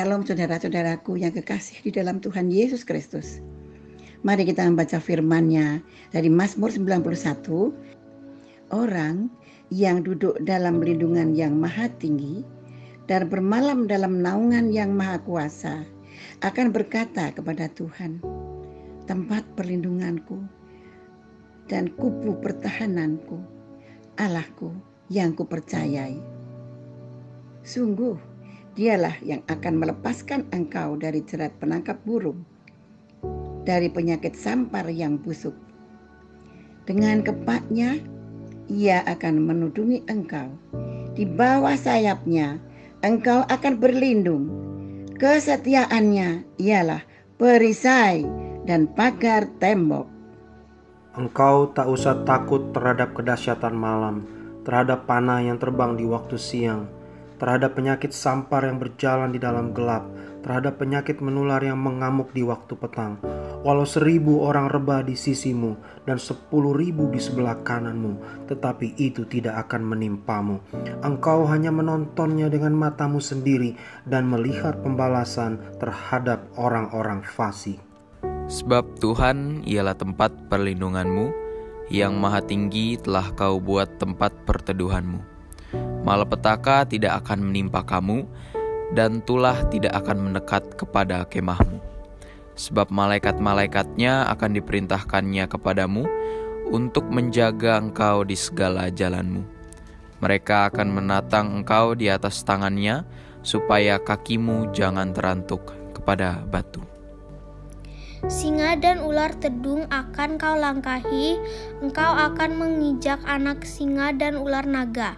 Shalom saudara-saudaraku yang kekasih di dalam Tuhan Yesus Kristus. Mari kita membaca firman-Nya dari Mazmur 91. Orang yang duduk dalam lindungan yang maha tinggi dan bermalam dalam naungan yang maha kuasa akan berkata kepada Tuhan, tempat perlindunganku dan kubu pertahananku, Allahku yang kupercayai. Sungguh Dialah yang akan melepaskan engkau dari jerat penangkap burung, dari penyakit sampar yang busuk. Dengan kepaknya, Ia akan menudungi engkau. Di bawah sayapnya, engkau akan berlindung. Kesetiaannya ialah perisai dan pagar tembok. Engkau tak usah takut terhadap kedahsyatan malam, terhadap panah yang terbang di waktu siang, terhadap penyakit sampar yang berjalan di dalam gelap, terhadap penyakit menular yang mengamuk di waktu petang. Walau 1.000 orang rebah di sisimu dan 10.000 di sebelah kananmu, tetapi itu tidak akan menimpamu. Engkau hanya menontonnya dengan matamu sendiri dan melihat pembalasan terhadap orang-orang fasik. Sebab Tuhan ialah tempat perlindunganmu, yang maha tinggi telah kau buat tempat perteduhanmu. Malapetaka tidak akan menimpa kamu, dan tulah tidak akan mendekat kepada kemahmu. Sebab malaikat-malaikatnya akan diperintahkannya kepadamu untuk menjaga engkau di segala jalanmu. Mereka akan menatang engkau di atas tangannya, supaya kakimu jangan terantuk kepada batu. Singa dan ular tedung akan kau langkahi, engkau akan menginjak anak singa dan ular naga.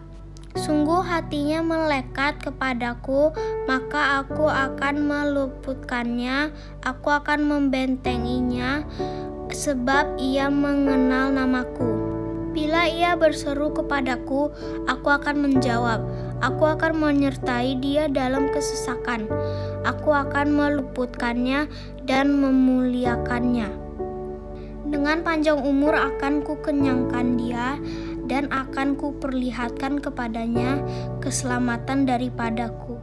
Sungguh hatinya melekat kepadaku, maka aku akan meluputkannya, aku akan membentenginya, sebab ia mengenal namaku. Bila ia berseru kepadaku, aku akan menjawab, aku akan menyertai dia dalam kesesakan, aku akan meluputkannya dan memuliakannya. Dengan panjang umur akan kukenyangkan dia, dan akan kuperlihatkan kepadanya keselamatan daripadaku.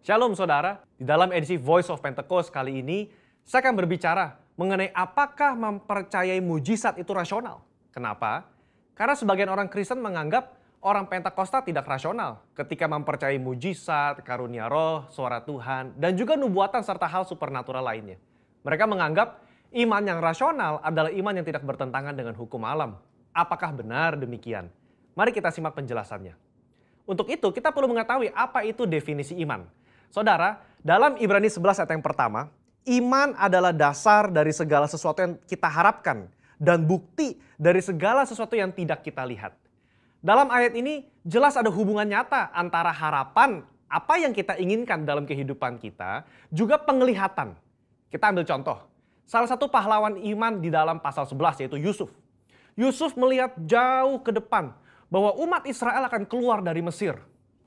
Shalom saudara, di dalam edisi Voice of Pentecost kali ini, saya akan berbicara mengenai apakah mempercayai mujizat itu rasional. Kenapa? Karena sebagian orang Kristen menganggap orang Pentakosta tidak rasional ketika mempercayai mujizat, karunia roh, suara Tuhan, dan juga nubuatan serta hal supernatural lainnya. Mereka menganggap iman yang rasional adalah iman yang tidak bertentangan dengan hukum alam. Apakah benar demikian? Mari kita simak penjelasannya. Untuk itu kita perlu mengetahui apa itu definisi iman. Saudara, dalam Ibrani 11 ayat yang pertama, iman adalah dasar dari segala sesuatu yang kita harapkan dan bukti dari segala sesuatu yang tidak kita lihat. Dalam ayat ini jelas ada hubungan nyata antara harapan, apa yang kita inginkan dalam kehidupan kita, juga penglihatan. Kita ambil contoh. Salah satu pahlawan iman di dalam pasal 11 yaitu Yusuf. Yusuf melihat jauh ke depan bahwa umat Israel akan keluar dari Mesir.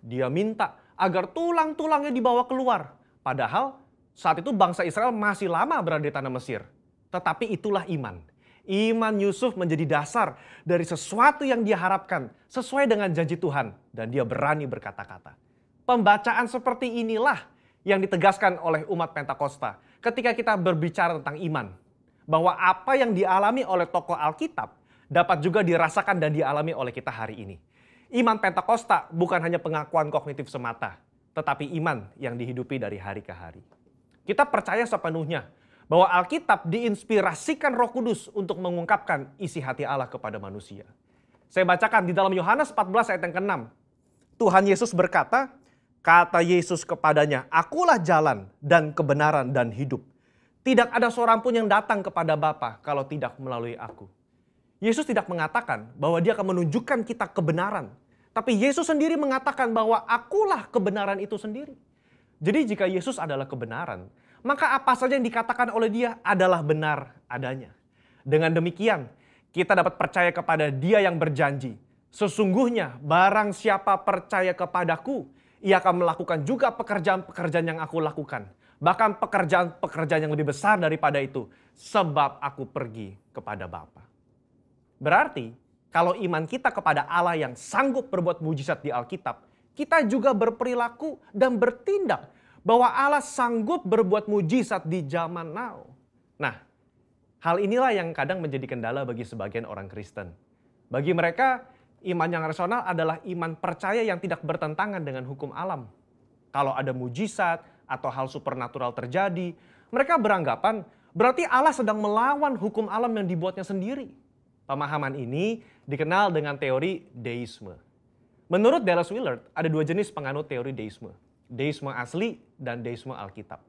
Dia minta agar tulang-tulangnya dibawa keluar. Padahal saat itu bangsa Israel masih lama berada di tanah Mesir. Tetapi itulah iman. Iman Yusuf menjadi dasar dari sesuatu yang dia harapkan sesuai dengan janji Tuhan. Dan dia berani berkata-kata. Pembacaan seperti inilah yang ditegaskan oleh umat Pentakosta ketika kita berbicara tentang iman. Bahwa apa yang dialami oleh tokoh Alkitab dapat juga dirasakan dan dialami oleh kita hari ini. Iman Pentakosta bukan hanya pengakuan kognitif semata, tetapi iman yang dihidupi dari hari ke hari. Kita percaya sepenuhnya bahwa Alkitab diinspirasikan Roh Kudus untuk mengungkapkan isi hati Allah kepada manusia. Saya bacakan di dalam Yohanes 14 ayat yang ke-6. Tuhan Yesus berkata, kata Yesus kepadanya, akulah jalan dan kebenaran dan hidup. Tidak ada seorang pun yang datang kepada Bapa kalau tidak melalui aku. Yesus tidak mengatakan bahwa dia akan menunjukkan kita kebenaran. Tapi Yesus sendiri mengatakan bahwa akulah kebenaran itu sendiri. Jadi jika Yesus adalah kebenaran, maka apa saja yang dikatakan oleh dia adalah benar adanya. Dengan demikian, kita dapat percaya kepada dia yang berjanji. Sesungguhnya barang siapa percaya kepadaku, ia akan melakukan juga pekerjaan-pekerjaan yang aku lakukan. Bahkan pekerjaan-pekerjaan yang lebih besar daripada itu. Sebab aku pergi kepada Bapa. Berarti, kalau iman kita kepada Allah yang sanggup berbuat mujizat di Alkitab, kita juga berperilaku dan bertindak bahwa Allah sanggup berbuat mujizat di zaman now. Nah, hal inilah yang kadang menjadi kendala bagi sebagian orang Kristen. Bagi mereka, iman yang rasional adalah iman percaya yang tidak bertentangan dengan hukum alam. Kalau ada mujizat atau hal supernatural terjadi, mereka beranggapan berarti Allah sedang melawan hukum alam yang dibuatnya sendiri. Pemahaman ini dikenal dengan teori deisme. Menurut Dallas Willard, ada dua jenis penganut teori deisme. Deisme asli dan deisme Alkitab.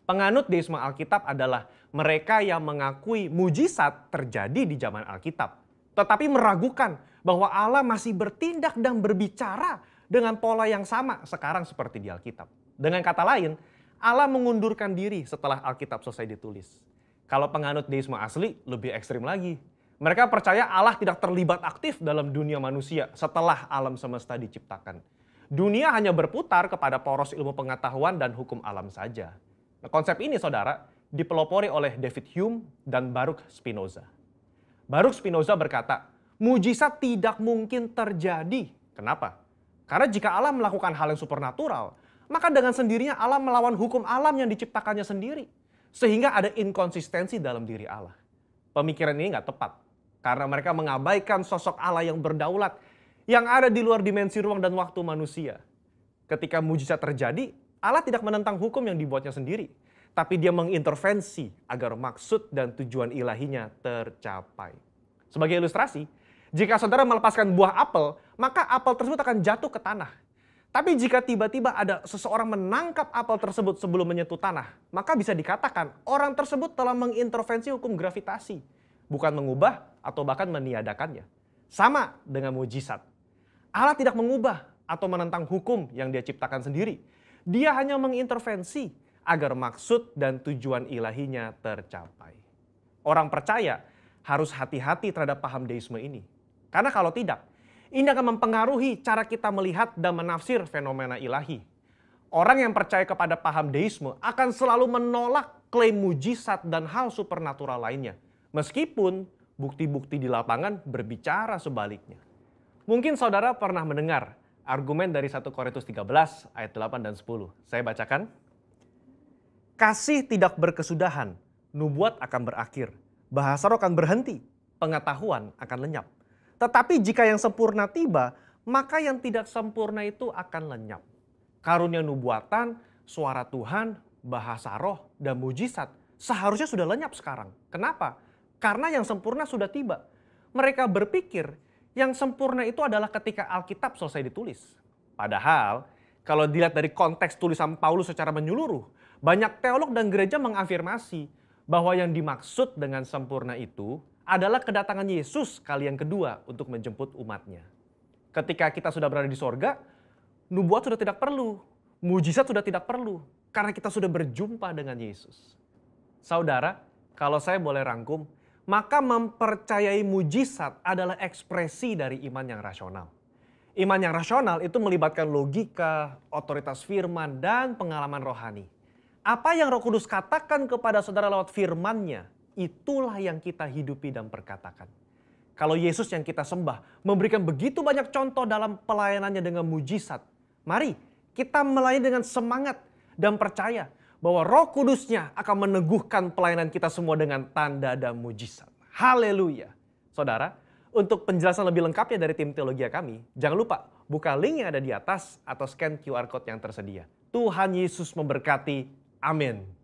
Penganut deisme Alkitab adalah mereka yang mengakui mujizat terjadi di zaman Alkitab, tetapi meragukan bahwa Allah masih bertindak dan berbicara dengan pola yang sama sekarang seperti di Alkitab. Dengan kata lain, Allah mengundurkan diri setelah Alkitab selesai ditulis. Kalau penganut deisme asli lebih ekstrim lagi. Mereka percaya Allah tidak terlibat aktif dalam dunia manusia setelah alam semesta diciptakan. Dunia hanya berputar kepada poros ilmu pengetahuan dan hukum alam saja. Nah, konsep ini, saudara, dipelopori oleh David Hume dan Baruch Spinoza. Baruch Spinoza berkata, mujizat tidak mungkin terjadi. Kenapa? Karena jika Allah melakukan hal yang supernatural, maka dengan sendirinya Allah melawan hukum alam yang diciptakannya sendiri. Sehingga ada inkonsistensi dalam diri Allah. Pemikiran ini nggak tepat. Karena mereka mengabaikan sosok Allah yang berdaulat, yang ada di luar dimensi ruang dan waktu manusia. Ketika mujizat terjadi, Allah tidak menentang hukum yang dibuatnya sendiri. Tapi dia mengintervensi agar maksud dan tujuan ilahinya tercapai. Sebagai ilustrasi, jika saudara melepaskan buah apel, maka apel tersebut akan jatuh ke tanah. Tapi jika tiba-tiba ada seseorang menangkap apel tersebut sebelum menyentuh tanah, maka bisa dikatakan orang tersebut telah mengintervensi hukum gravitasi, bukan mengubah atau bahkan meniadakannya. Sama dengan mujizat. Allah tidak mengubah atau menentang hukum yang dia ciptakan sendiri. Dia hanya mengintervensi agar maksud dan tujuan ilahinya tercapai. Orang percaya harus hati-hati terhadap paham deisme ini. Karena kalau tidak, ini akan mempengaruhi cara kita melihat dan menafsir fenomena ilahi. Orang yang percaya kepada paham deisme akan selalu menolak klaim mujizat dan hal supernatural lainnya. Meskipun bukti-bukti di lapangan berbicara sebaliknya. Mungkin saudara pernah mendengar argumen dari 1 Korintus 13 ayat 8 dan 10. Saya bacakan. Kasih tidak berkesudahan, nubuat akan berakhir, bahasa roh akan berhenti, pengetahuan akan lenyap. Tetapi jika yang sempurna tiba, maka yang tidak sempurna itu akan lenyap. Karunia nubuatan, suara Tuhan, bahasa roh, dan mujizat seharusnya sudah lenyap sekarang. Kenapa? Karena yang sempurna sudah tiba. Mereka berpikir yang sempurna itu adalah ketika Alkitab selesai ditulis. Padahal kalau dilihat dari konteks tulisan Paulus secara menyeluruh, banyak teolog dan gereja mengafirmasi bahwa yang dimaksud dengan sempurna itu adalah kedatangan Yesus kali yang kedua untuk menjemput umatnya. Ketika kita sudah berada di sorga, nubuat sudah tidak perlu, mujizat sudah tidak perlu, karena kita sudah berjumpa dengan Yesus. Saudara, kalau saya boleh rangkum, maka mempercayai mujizat adalah ekspresi dari iman yang rasional. Iman yang rasional itu melibatkan logika, otoritas firman, dan pengalaman rohani. Apa yang Roh Kudus katakan kepada saudara lewat firman-Nya, itulah yang kita hidupi dan perkatakan. Kalau Yesus yang kita sembah memberikan begitu banyak contoh dalam pelayanannya dengan mujizat, mari kita melayani dengan semangat dan percaya bahwa Roh Kudus-Nya akan meneguhkan pelayanan kita semua dengan tanda dan mujizat. Haleluya. Saudara, untuk penjelasan lebih lengkapnya dari tim teologi kami, jangan lupa buka link yang ada di atas atau scan QR Code yang tersedia. Tuhan Yesus memberkati. Amin.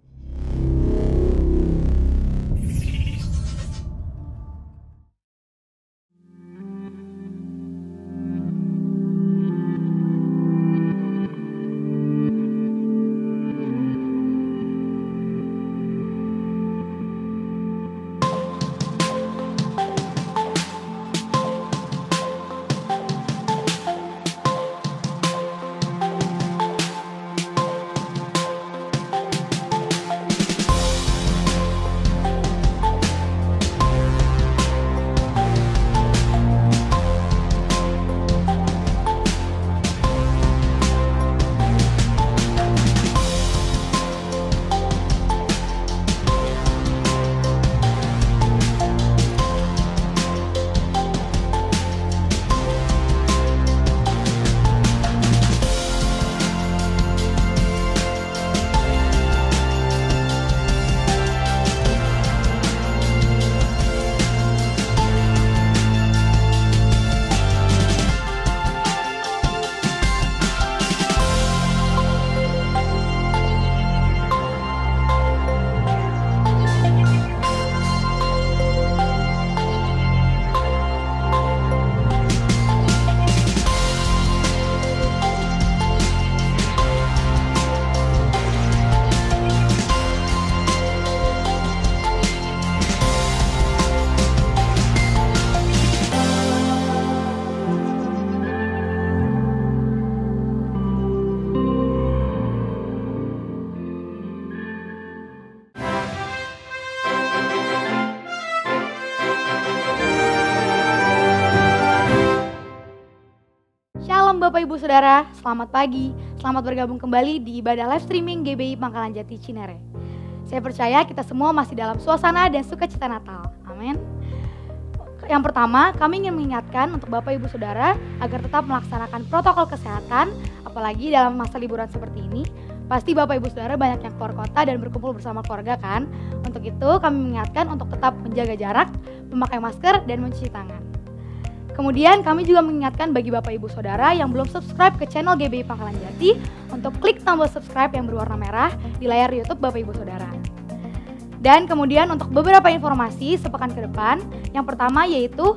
Bapak Ibu Saudara, selamat pagi. Selamat bergabung kembali di ibadah live streaming GBI Pangkalan Jati Cinere. Saya percaya kita semua masih dalam suasana dan sukacita Natal. Amin. Yang pertama, kami ingin mengingatkan untuk Bapak Ibu Saudara agar tetap melaksanakan protokol kesehatan, apalagi dalam masa liburan seperti ini. Pasti Bapak Ibu Saudara banyak yang keluar kota dan berkumpul bersama keluarga kan? Untuk itu kami mengingatkan untuk tetap menjaga jarak, memakai masker, dan mencuci tangan. Kemudian kami juga mengingatkan bagi Bapak Ibu Saudara yang belum subscribe ke channel GBI Pangkalan Jati untuk klik tombol subscribe yang berwarna merah di layar YouTube Bapak Ibu Saudara. Dan kemudian untuk beberapa informasi sepekan ke depan, yang pertama yaitu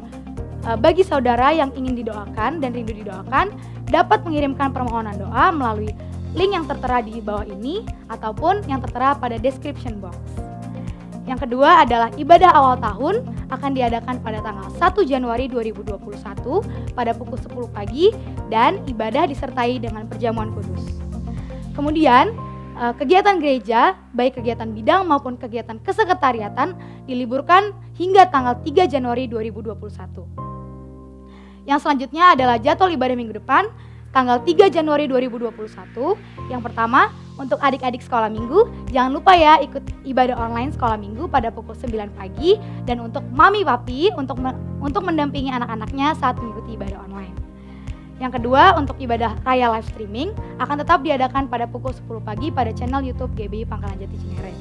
bagi saudara yang ingin didoakan dan rindu didoakan dapat mengirimkan permohonan doa melalui link yang tertera di bawah ini ataupun yang tertera pada description box. Yang kedua adalah ibadah awal tahun akan diadakan pada tanggal 1 Januari 2021 pada pukul 10 pagi dan ibadah disertai dengan perjamuan kudus. Kemudian kegiatan gereja, baik kegiatan bidang maupun kegiatan kesekretariatan diliburkan hingga tanggal 3 Januari 2021. Yang selanjutnya adalah jadwal ibadah minggu depan tanggal 3 Januari 2021. Yang pertama, untuk adik-adik sekolah minggu, jangan lupa ya ikut ibadah online sekolah minggu pada pukul 9 pagi. Dan untuk mami papi, untuk mendampingi anak-anaknya saat mengikuti ibadah online. Yang kedua, untuk ibadah raya live streaming akan tetap diadakan pada pukul 10 pagi pada channel YouTube GBI Pangkalan Jati Cinere.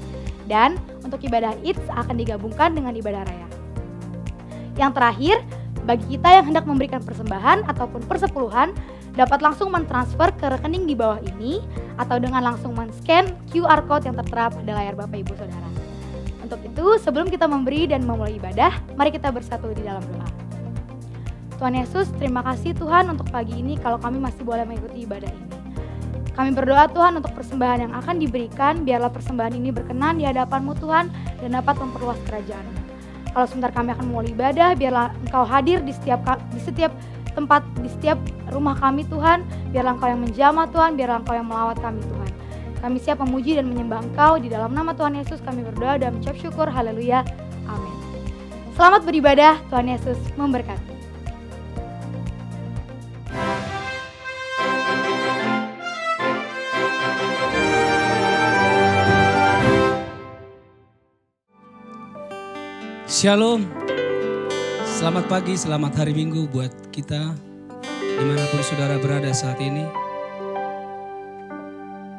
Dan untuk ibadah Idz akan digabungkan dengan ibadah raya. Yang terakhir, bagi kita yang hendak memberikan persembahan ataupun persepuluhan, dapat langsung mentransfer ke rekening di bawah ini atau dengan langsung men-scan QR Code yang tertera pada layar Bapak Ibu Saudara. Untuk itu, sebelum kita memberi dan memulai ibadah, mari kita bersatu di dalam doa. Tuhan Yesus, terima kasih Tuhan untuk pagi ini kalau kami masih boleh mengikuti ibadah ini. Kami berdoa Tuhan untuk persembahan yang akan diberikan, biarlah persembahan ini berkenan di hadapan-Mu Tuhan dan dapat memperluas kerajaan-Mu. Kalau sebentar kami akan memulai ibadah, biarlah Engkau hadir di setiap tempat, di setiap rumah kami Tuhan. Biarlah Engkau yang menjamah Tuhan, biarlah Engkau yang melawat kami Tuhan. Kami siap memuji dan menyembah Engkau. Di dalam nama Tuhan Yesus kami berdoa dan mengucap syukur. Haleluya. Amin. Selamat beribadah. Tuhan Yesus memberkati. Shalom, selamat pagi, selamat hari Minggu buat kita dimanapun saudara berada saat ini.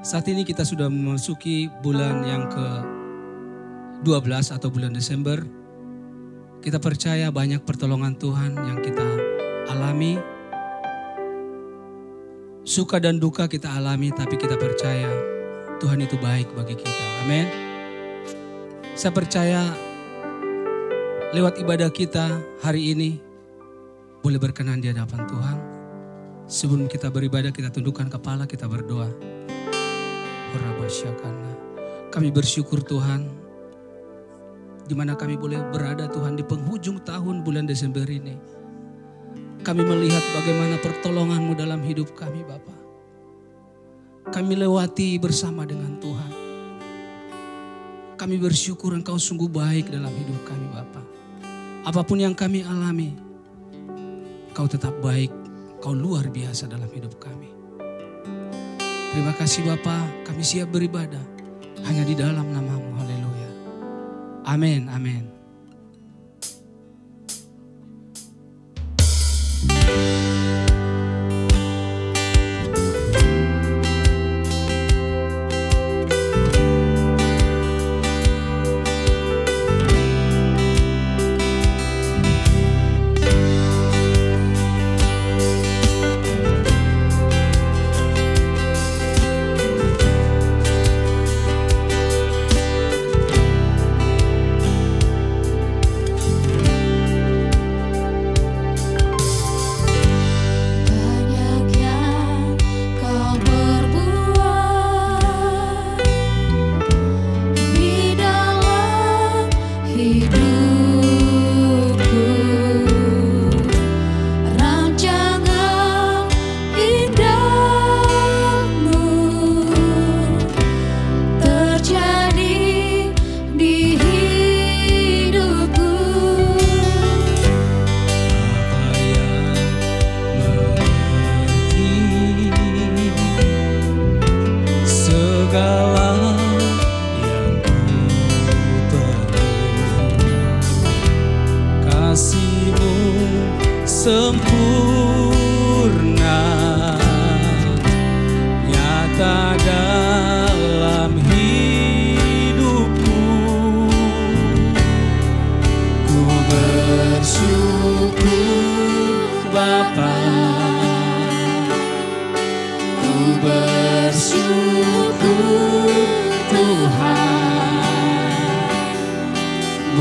Saat ini kita sudah memasuki bulan yang ke-12 atau bulan Desember. Kita percaya banyak pertolongan Tuhan yang kita alami. Suka dan duka kita alami, tapi kita percaya Tuhan itu baik bagi kita. Amin. Saya percaya lewat ibadah kita hari ini boleh berkenan di hadapan Tuhan. Sebelum kita beribadah, kita tundukkan kepala, kita berdoa. Kami bersyukur Tuhan, di mana kami boleh berada Tuhan di penghujung tahun bulan Desember ini. Kami melihat bagaimana pertolongan-Mu dalam hidup kami Bapa. Kami lewati bersama dengan Tuhan. Kami bersyukur Engkau sungguh baik dalam hidup kami Bapa. Apapun yang kami alami, Kau tetap baik, Kau luar biasa dalam hidup kami. Terima kasih Bapa, kami siap beribadah hanya di dalam nama-Mu. Haleluya. Amin, amin.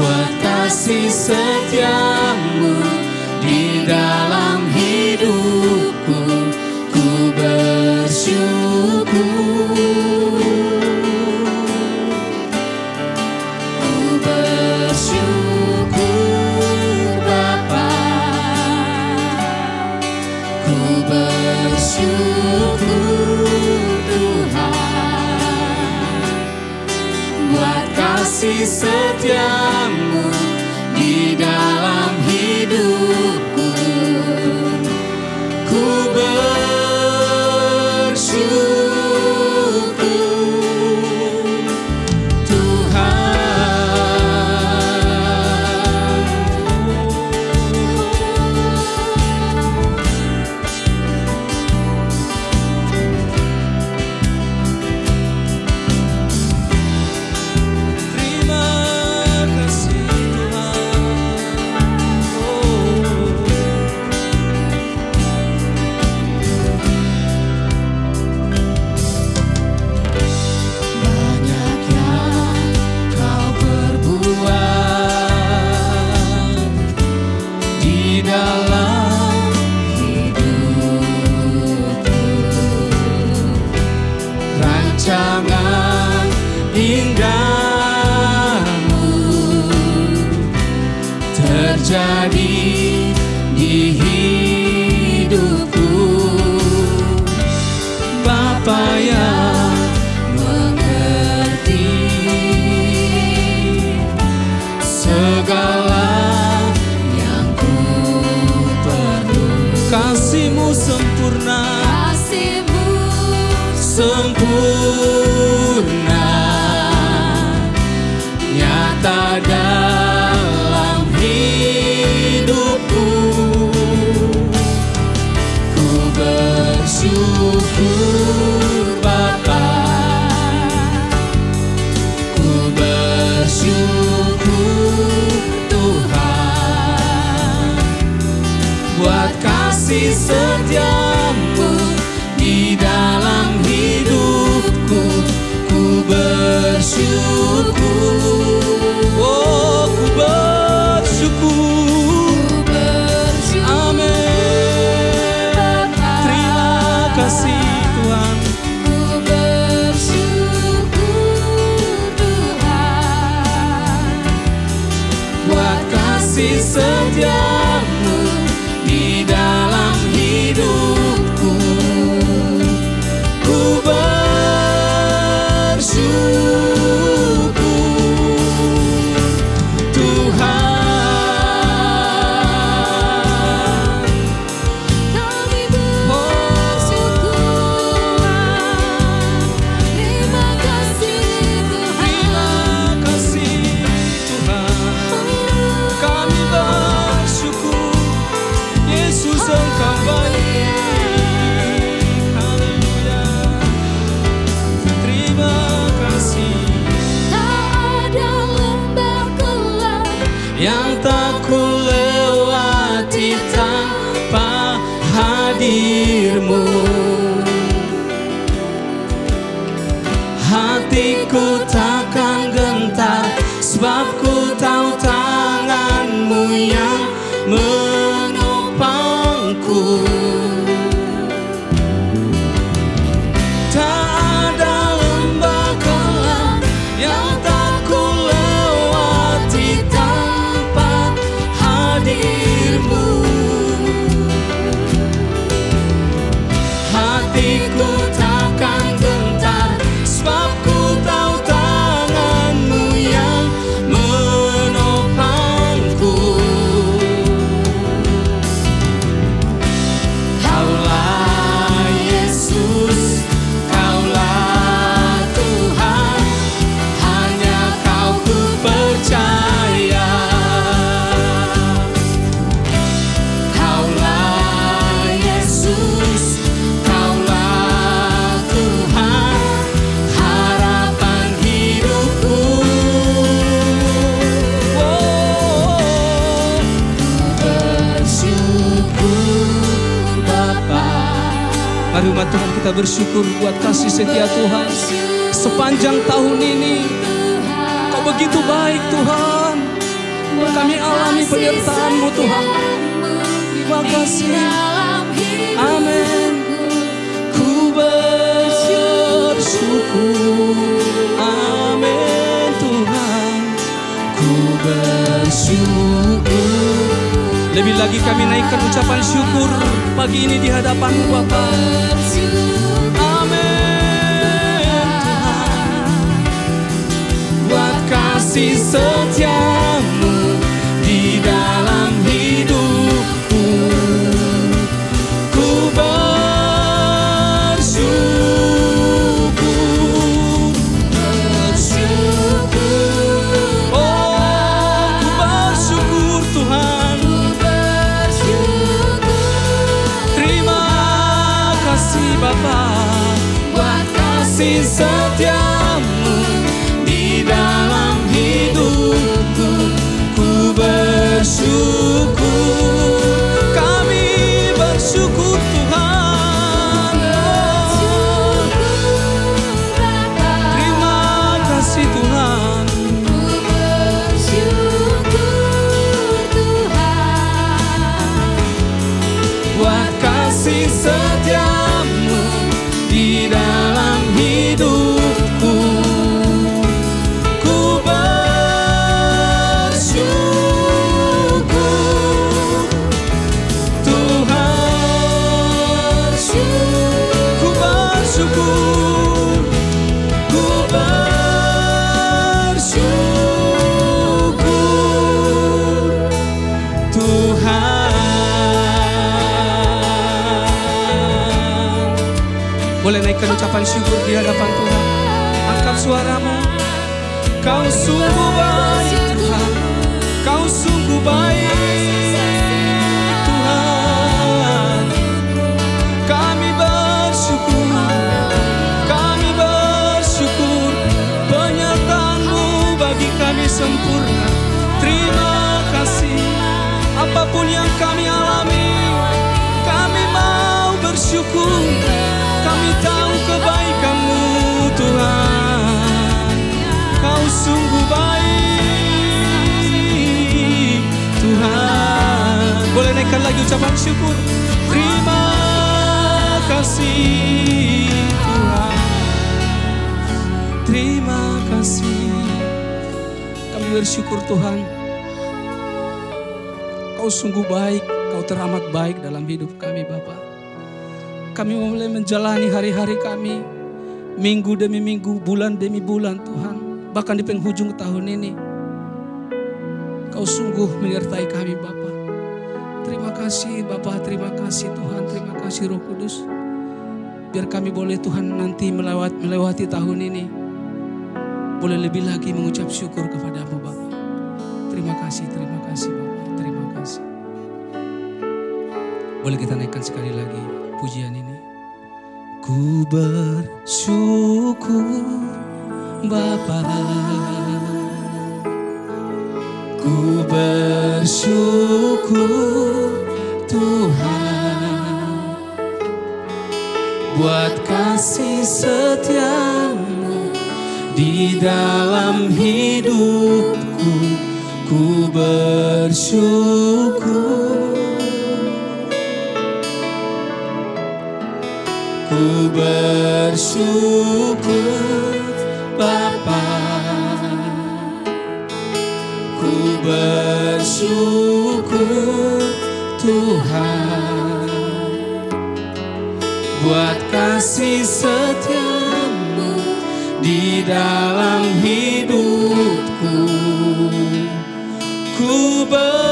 buat kasih setiamu di dalam hidupku, ku bersyukur. Ku bersyukur Bapa, ku bersyukur Tuhan, buat kasih setiamu di dalam hidupku, ku bersyukur Tuhan. Terima kasih Tuhan. Banyak yang kau perbuat di dalam hidupku, rancangan indahmu terjadi di hidupku. Bapa yang mengerti segala yang ku perlu. Kasih-Mu sempurna, kasih-Mu sempurna, nyata dalam hidupku. Ku bersyukur Bapa, ku bersyukur Tuhan, buat kasih setiamu di dalam hidupku, ku bersyukur. Oh, ku bersyukur. Amin. Terima kasih Tuhan. Ku bersyukur Tuhan, buat kasih setiamu di dalam hidupku, ku bersyukur Tuhan. Kami bersyukur. Terima kasih Tuhan. Terima kasih Tuhan. Kami bersyukur, Yesus Engkau baik. Haleluya. Terima kasih. Tak ada lembah gelap yang tak ku lewati tanpa hadir-Mu. Hatiku takkan gentar, sebab ku tahu tangan-Mu yang menopangku. Tak ada lembah gelap yang tak ku lewati tanpa hadir-Mu. Hatiku takkan gentar, sebab ku tahu tangan-Mu yang menopangku. Kaulah Yesus, Kaulah Tuhan, hanya Kau ku percaya. Kaulah Yesus, Kaulah Tuhan, harapan hidupku. Oh, ku bersyukur Bapa. Mari umat Tuhan kita bersyukur buat kasih setia Tuhan. Sepanjang tahun ini Kau begitu baik Tuhan. Kami alami penyertaan-Mu Tuhan. Terima kasih. Amin. Ku bersyukur. Amin Tuhan. Ku bersyukur. Lebih lagi kami naikkan ucapan syukur pagi ini di hadapan-Mu Bapa. Amin Tuhan. Buat kasih setia-Mu di dalam hidupku, ku bersyukur. Oh, ku bersyukur Tuhan. Terima kasih Bapa, buat kasih setia-Mu di dalam hidupku, ku bersyukur. Kami bersyukur Tuhan. Terima kasih Tuhan. Buat kasih setia-Mu di dalam hidupku, ku bersyukur Tuhan. Ku bersyukur, ku bersyukur Tuhan. Boleh naikkan ucapan syukur di hadapan Tuhan. Angkat suaramu. Kau sungguh baik Tuhan. Kau sungguh baik Tuhan. Kami bersyukur. Kami bersyukur. Penyertaan-Mu bagi kami sempurna. Terima kasih. Apapun yang kami alami, kami mau bersyukur. Kami tahu kebaikan-Mu Tuhan. Kau sungguh baik Tuhan. Boleh naikkan lagi ucapan syukur. Terima kasih Tuhan. Terima kasih. Kami bersyukur Tuhan. Kau sungguh baik. Kau teramat baik dalam hidup kami Bapa. Kami mulai menjalani hari-hari kami, minggu demi minggu, bulan demi bulan Tuhan. Bahkan di penghujung tahun ini, Kau sungguh menyertai kami Bapa. Terima kasih Bapa, terima kasih Tuhan, terima kasih Roh Kudus. Biar kami boleh Tuhan nanti melewati tahun ini, boleh lebih lagi mengucap syukur kepada-Mu Bapa. Terima kasih Bapa, terima kasih. Boleh kita naikkan sekali lagi pujian ini. Ku bersyukur Bapa, ku bersyukur Tuhan, buat kasih setia-Mu di dalam hidupku. Ku bersyukur. Ku bersyukur Bapa, ku bersyukur Tuhan, buat kasih setia-Mu di dalam hidupku. Ku bersyukur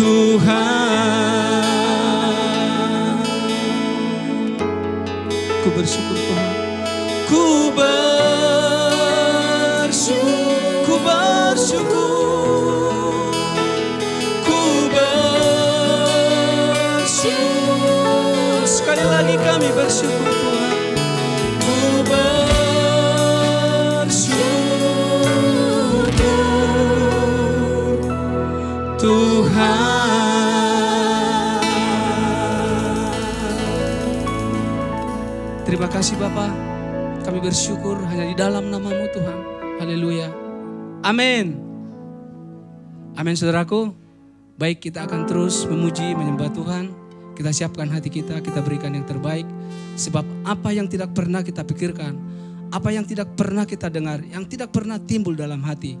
Tuhan. Ku bersyukur Tuhan. Ku bersyukur. Ku bersyukur. Sekali lagi kami bersyukur Tuhan. Ku bersyukur Tuhan. Terima kasih Bapa. Kami bersyukur hanya di dalam nama-Mu Tuhan. Haleluya. Amin. Amin saudaraku. Baik, kita akan terus memuji, menyembah Tuhan. Kita siapkan hati kita, kita berikan yang terbaik. Sebab apa yang tidak pernah kita pikirkan, apa yang tidak pernah kita dengar, yang tidak pernah timbul dalam hati,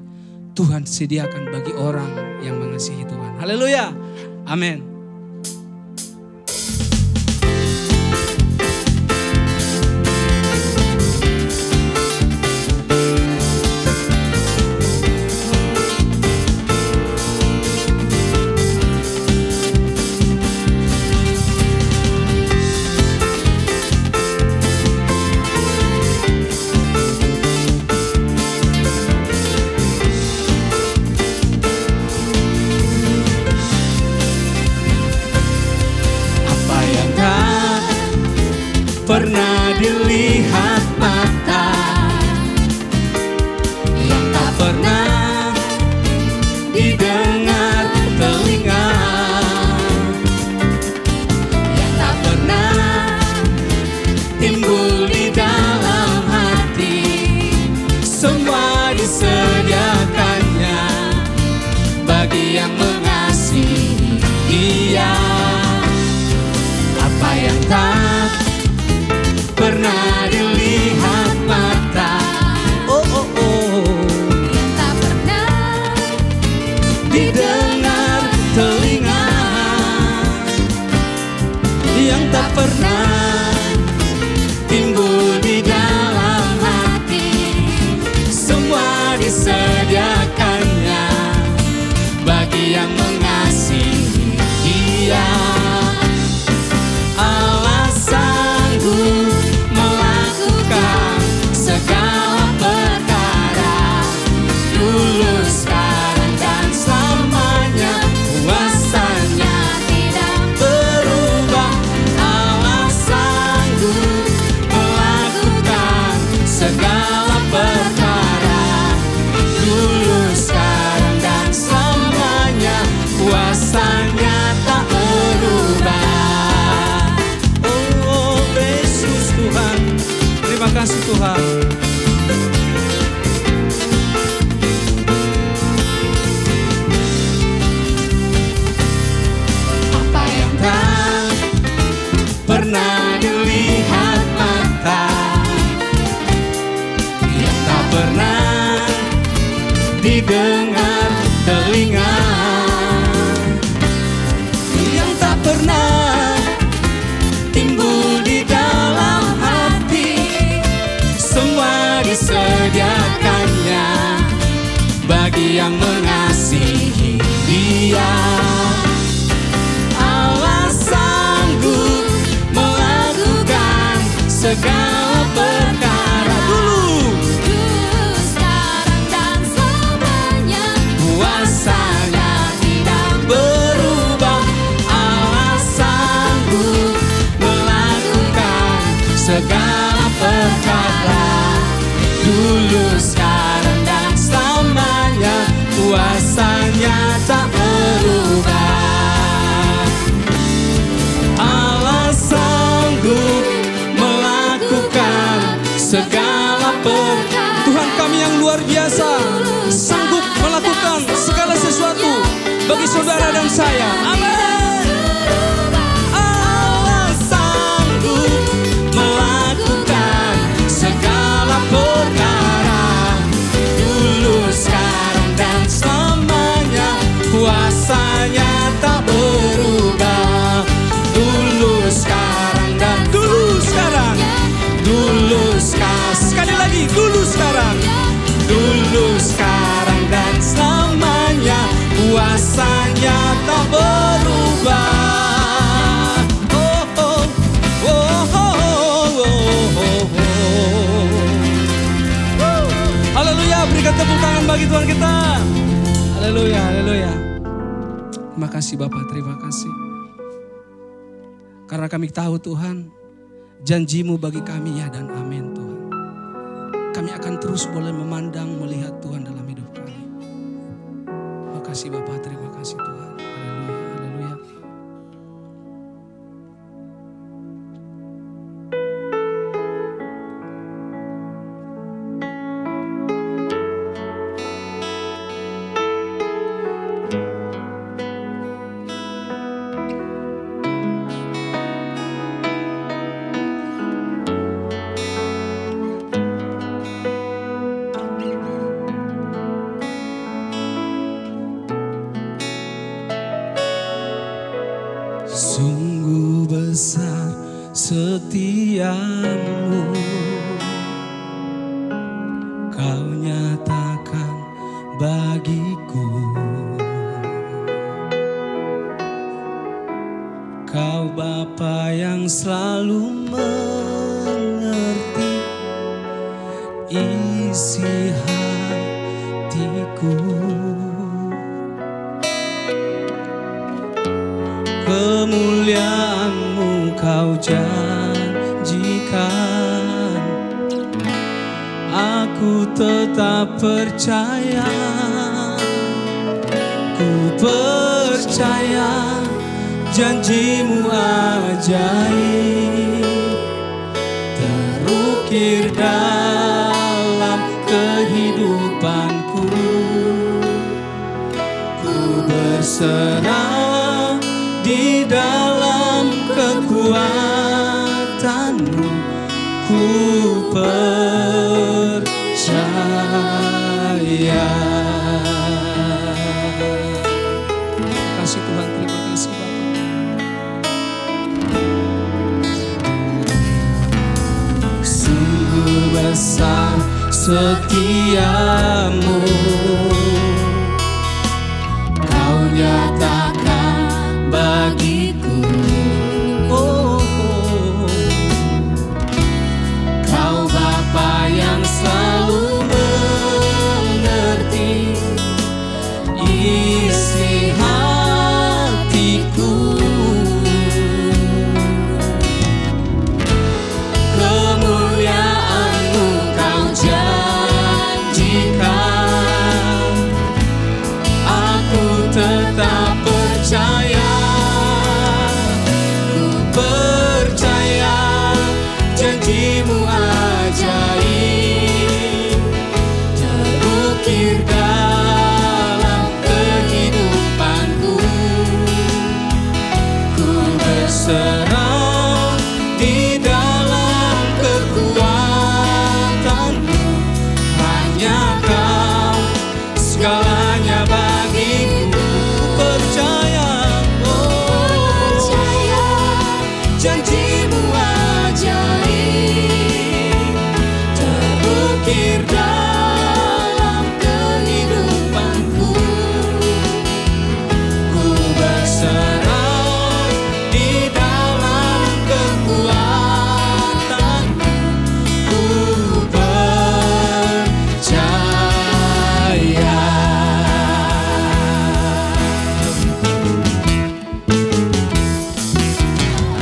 Tuhan sediakan bagi orang yang mengasihi Tuhan. Haleluya. Amin. Pernah dilihat mata, yang tak pernah didengar telinga, yang tak pernah timbul di dalam hati, semua disediakannya bagi yang mengasihi Dia. Apa yang tak pernah dilihat mata, yang tak pernah didengar telinga, yang tak pernah timbul di dalam hati, semua disediakannya bagi yang mengasihi Dia. Allah sanggup segala perkara, dulu, sekarang, dan selamanya. Kuasanya tidak berubah. Allah sanggup melakukan segala perkara, dulu, sekarang, dan selamanya. Kuasanya tak berubah. Oh Yesus Tuhan, terima kasih Tuhan. Apa yang tak pernah dilihat mata, yang tak pernah didengar telinga, yang tak pernah timbul di dalam hati, semua disediakannya bagi yang mengasihi Dia. Allah sanggup melakukan segala perkara, dulu, sekarang, dan selamanya. Kuasanya tidak berubah. Allah sanggup melakukan segala perkara, dulu, sekarang, dan selamanya. Kuasanya tak berubah. Allah sanggup melakukan segala perkara. Tuhan kami yang luar biasa, sanggup melakukan segala sesuatu bagi saudara dan saya. Amin. Allah sanggup melakukan segala perkara, dulu, sekarang, dan selamanya. Kuasanya tak berubah. Dulu, sekarang, dan dulu, sekarang, dulu, sekarang. Sekali lagi, dulu, sekarang, dulu, sekarang, dan selamanya. Kuasanya tak berubah. Oh, oh, oh, oh, oh, oh. Haleluya, berikan tepuk tangan bagi Tuhan kita. Haleluya, haleluya. Terima kasih Bapak, terima kasih. Karena kami tahu Tuhan, janji-Mu bagi kami ya dan amin Tuhan. Kami akan terus boleh memandang, melihat Tuhan dalam hidup kami. Terima kasih Bapak, terima kasih Tuhan. Haleluya, haleluya. isi hatiku. Kemuliaan-Mu Kau janjikan, aku tetap percaya. Ku percaya janji-Mu ajaib terukir dalam kehidupanku. Ku berserah di dalam kekuatan-Mu, ku percaya. Kasih Tuhan, terima kasih Bapak. Sungguh besar setia-Mu, Kau nyatakan bagiku. Kau Bapa yang selalu mengerti isi hatiku. Kemuliaan-Mu Kau janjikan, aku tetap percaya. Ku percaya janji-Mu ajaib terukir dalam kehidupanku. Ku berserah di dalam kekuatan-Mu, hanya Kau segalanya bagiku. Percaya, percaya janji-Mu ajaib terukir dalam kehidupanku. Ku berserah di dalam kekuatan-Mu, ku percaya.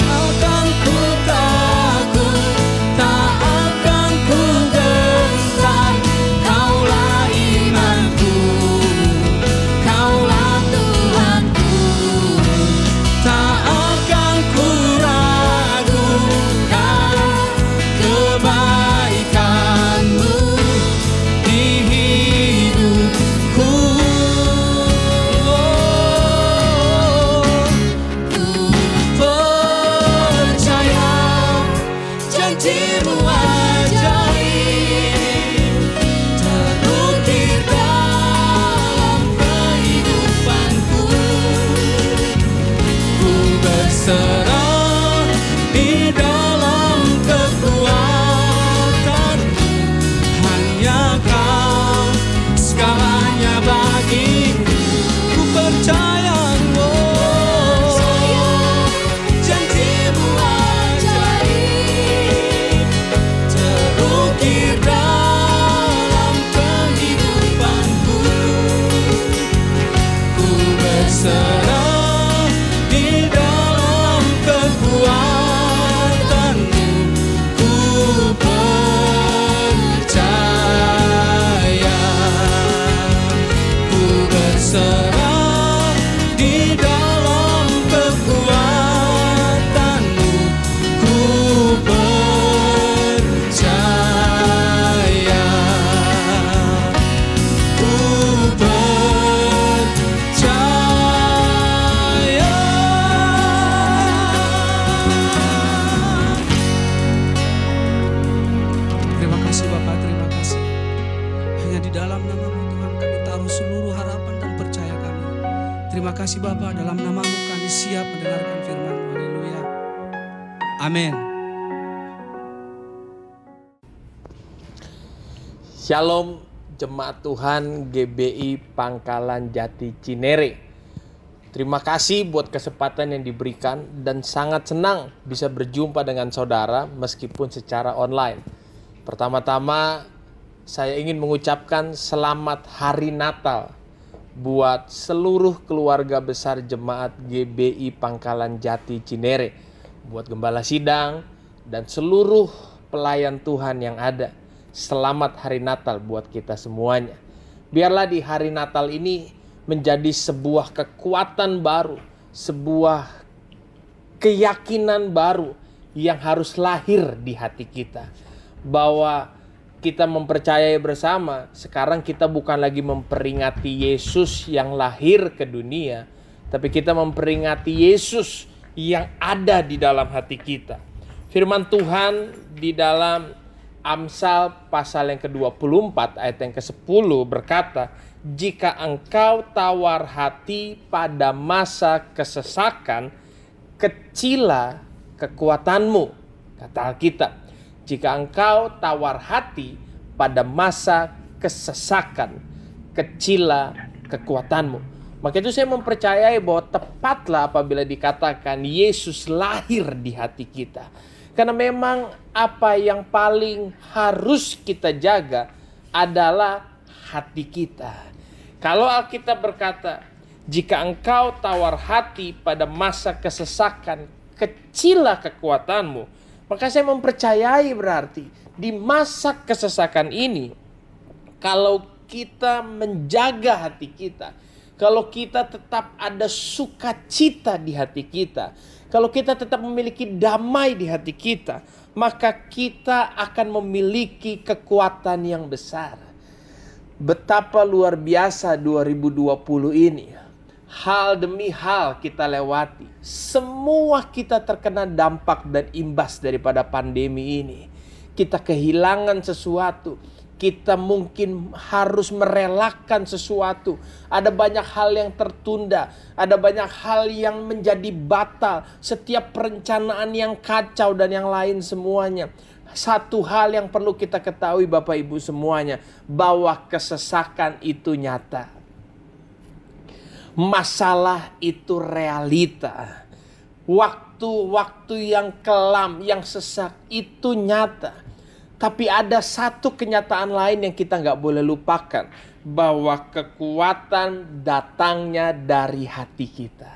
Akan ku takut, tak akan ku gentar. Kaulah imanku, Kaulah Tuhanku. Tak akan ku ragukan kebaikan-Mu di hidupku. Ku percaya janji-Mu ajaib terukir dalam kehidupanku. Ku berserah di dalam kekuatan-Mu, hanya Kau segalanya bagiku. Ku percaya, janji-Mu ajaib terukir dalam kehidupanku. Ku berserah di dalam kekuatan-Mu, ku percaya. Ku berserah di dalam kekuatan-Mu, ku percaya. Ku percaya. Terima kasih Bapak, terima kasih. Hanya di dalam nama-Mu Tuhan kami taruh seluruh harapan dan percaya kami. Terima kasih Bapak, dalam nama-Mu kami siap mendengarkan firman-Mu. Haleluya. Amin. Shalom Jemaat Tuhan GBI Pangkalan Jati Cinere. Terima kasih buat kesempatan yang diberikan dan sangat senang bisa berjumpa dengan saudara meskipun secara online. Pertama-tama saya ingin mengucapkan selamat Hari Natal buat seluruh keluarga besar jemaat GBI Pangkalan Jati Cinere, buat gembala sidang dan seluruh pelayan Tuhan yang ada. Selamat Hari Natal buat kita semuanya. Biarlah di hari Natal ini menjadi sebuah kekuatan baru, sebuah keyakinan baru yang harus lahir di hati kita, bahwa kita mempercayai bersama, sekarang kita bukan lagi memperingati Yesus yang lahir ke dunia, tapi kita memperingati Yesus yang ada di dalam hati kita. Firman Tuhan di dalam Amsal pasal yang ke-24 ayat yang ke-10 berkata, "Jika engkau tawar hati pada masa kesesakan, kecilah kekuatanmu." Kata Alkitab, jika engkau tawar hati pada masa kesesakan, kecilah kekuatanmu. Maka itu saya mempercayai bahwa tepatlah apabila dikatakan Yesus lahir di hati kita. Karena memang apa yang paling harus kita jaga adalah hati kita. Kalau Alkitab berkata, jika engkau tawar hati pada masa kesesakan, kecilah kekuatanmu. Maka saya mempercayai berarti di masa kesesakan ini, kalau kita menjaga hati kita, kalau kita tetap ada sukacita di hati kita, kalau kita tetap memiliki damai di hati kita, maka kita akan memiliki kekuatan yang besar. Betapa luar biasa 2020 ini. Hal demi hal kita lewati. Semua kita terkena dampak dan imbas daripada pandemi ini. Kita kehilangan sesuatu. Kita mungkin harus merelakan sesuatu. Ada banyak hal yang tertunda. Ada banyak hal yang menjadi batal. Setiap perencanaan yang kacau dan yang lain semuanya. Satu hal yang perlu kita ketahui Bapak Ibu semuanya, bahwa kesesakan itu nyata. Masalah itu realita. Waktu-waktu yang kelam, yang sesak itu nyata. Tapi ada satu kenyataan lain yang kita nggak boleh lupakan. Bahwa kekuatan datangnya dari hati kita.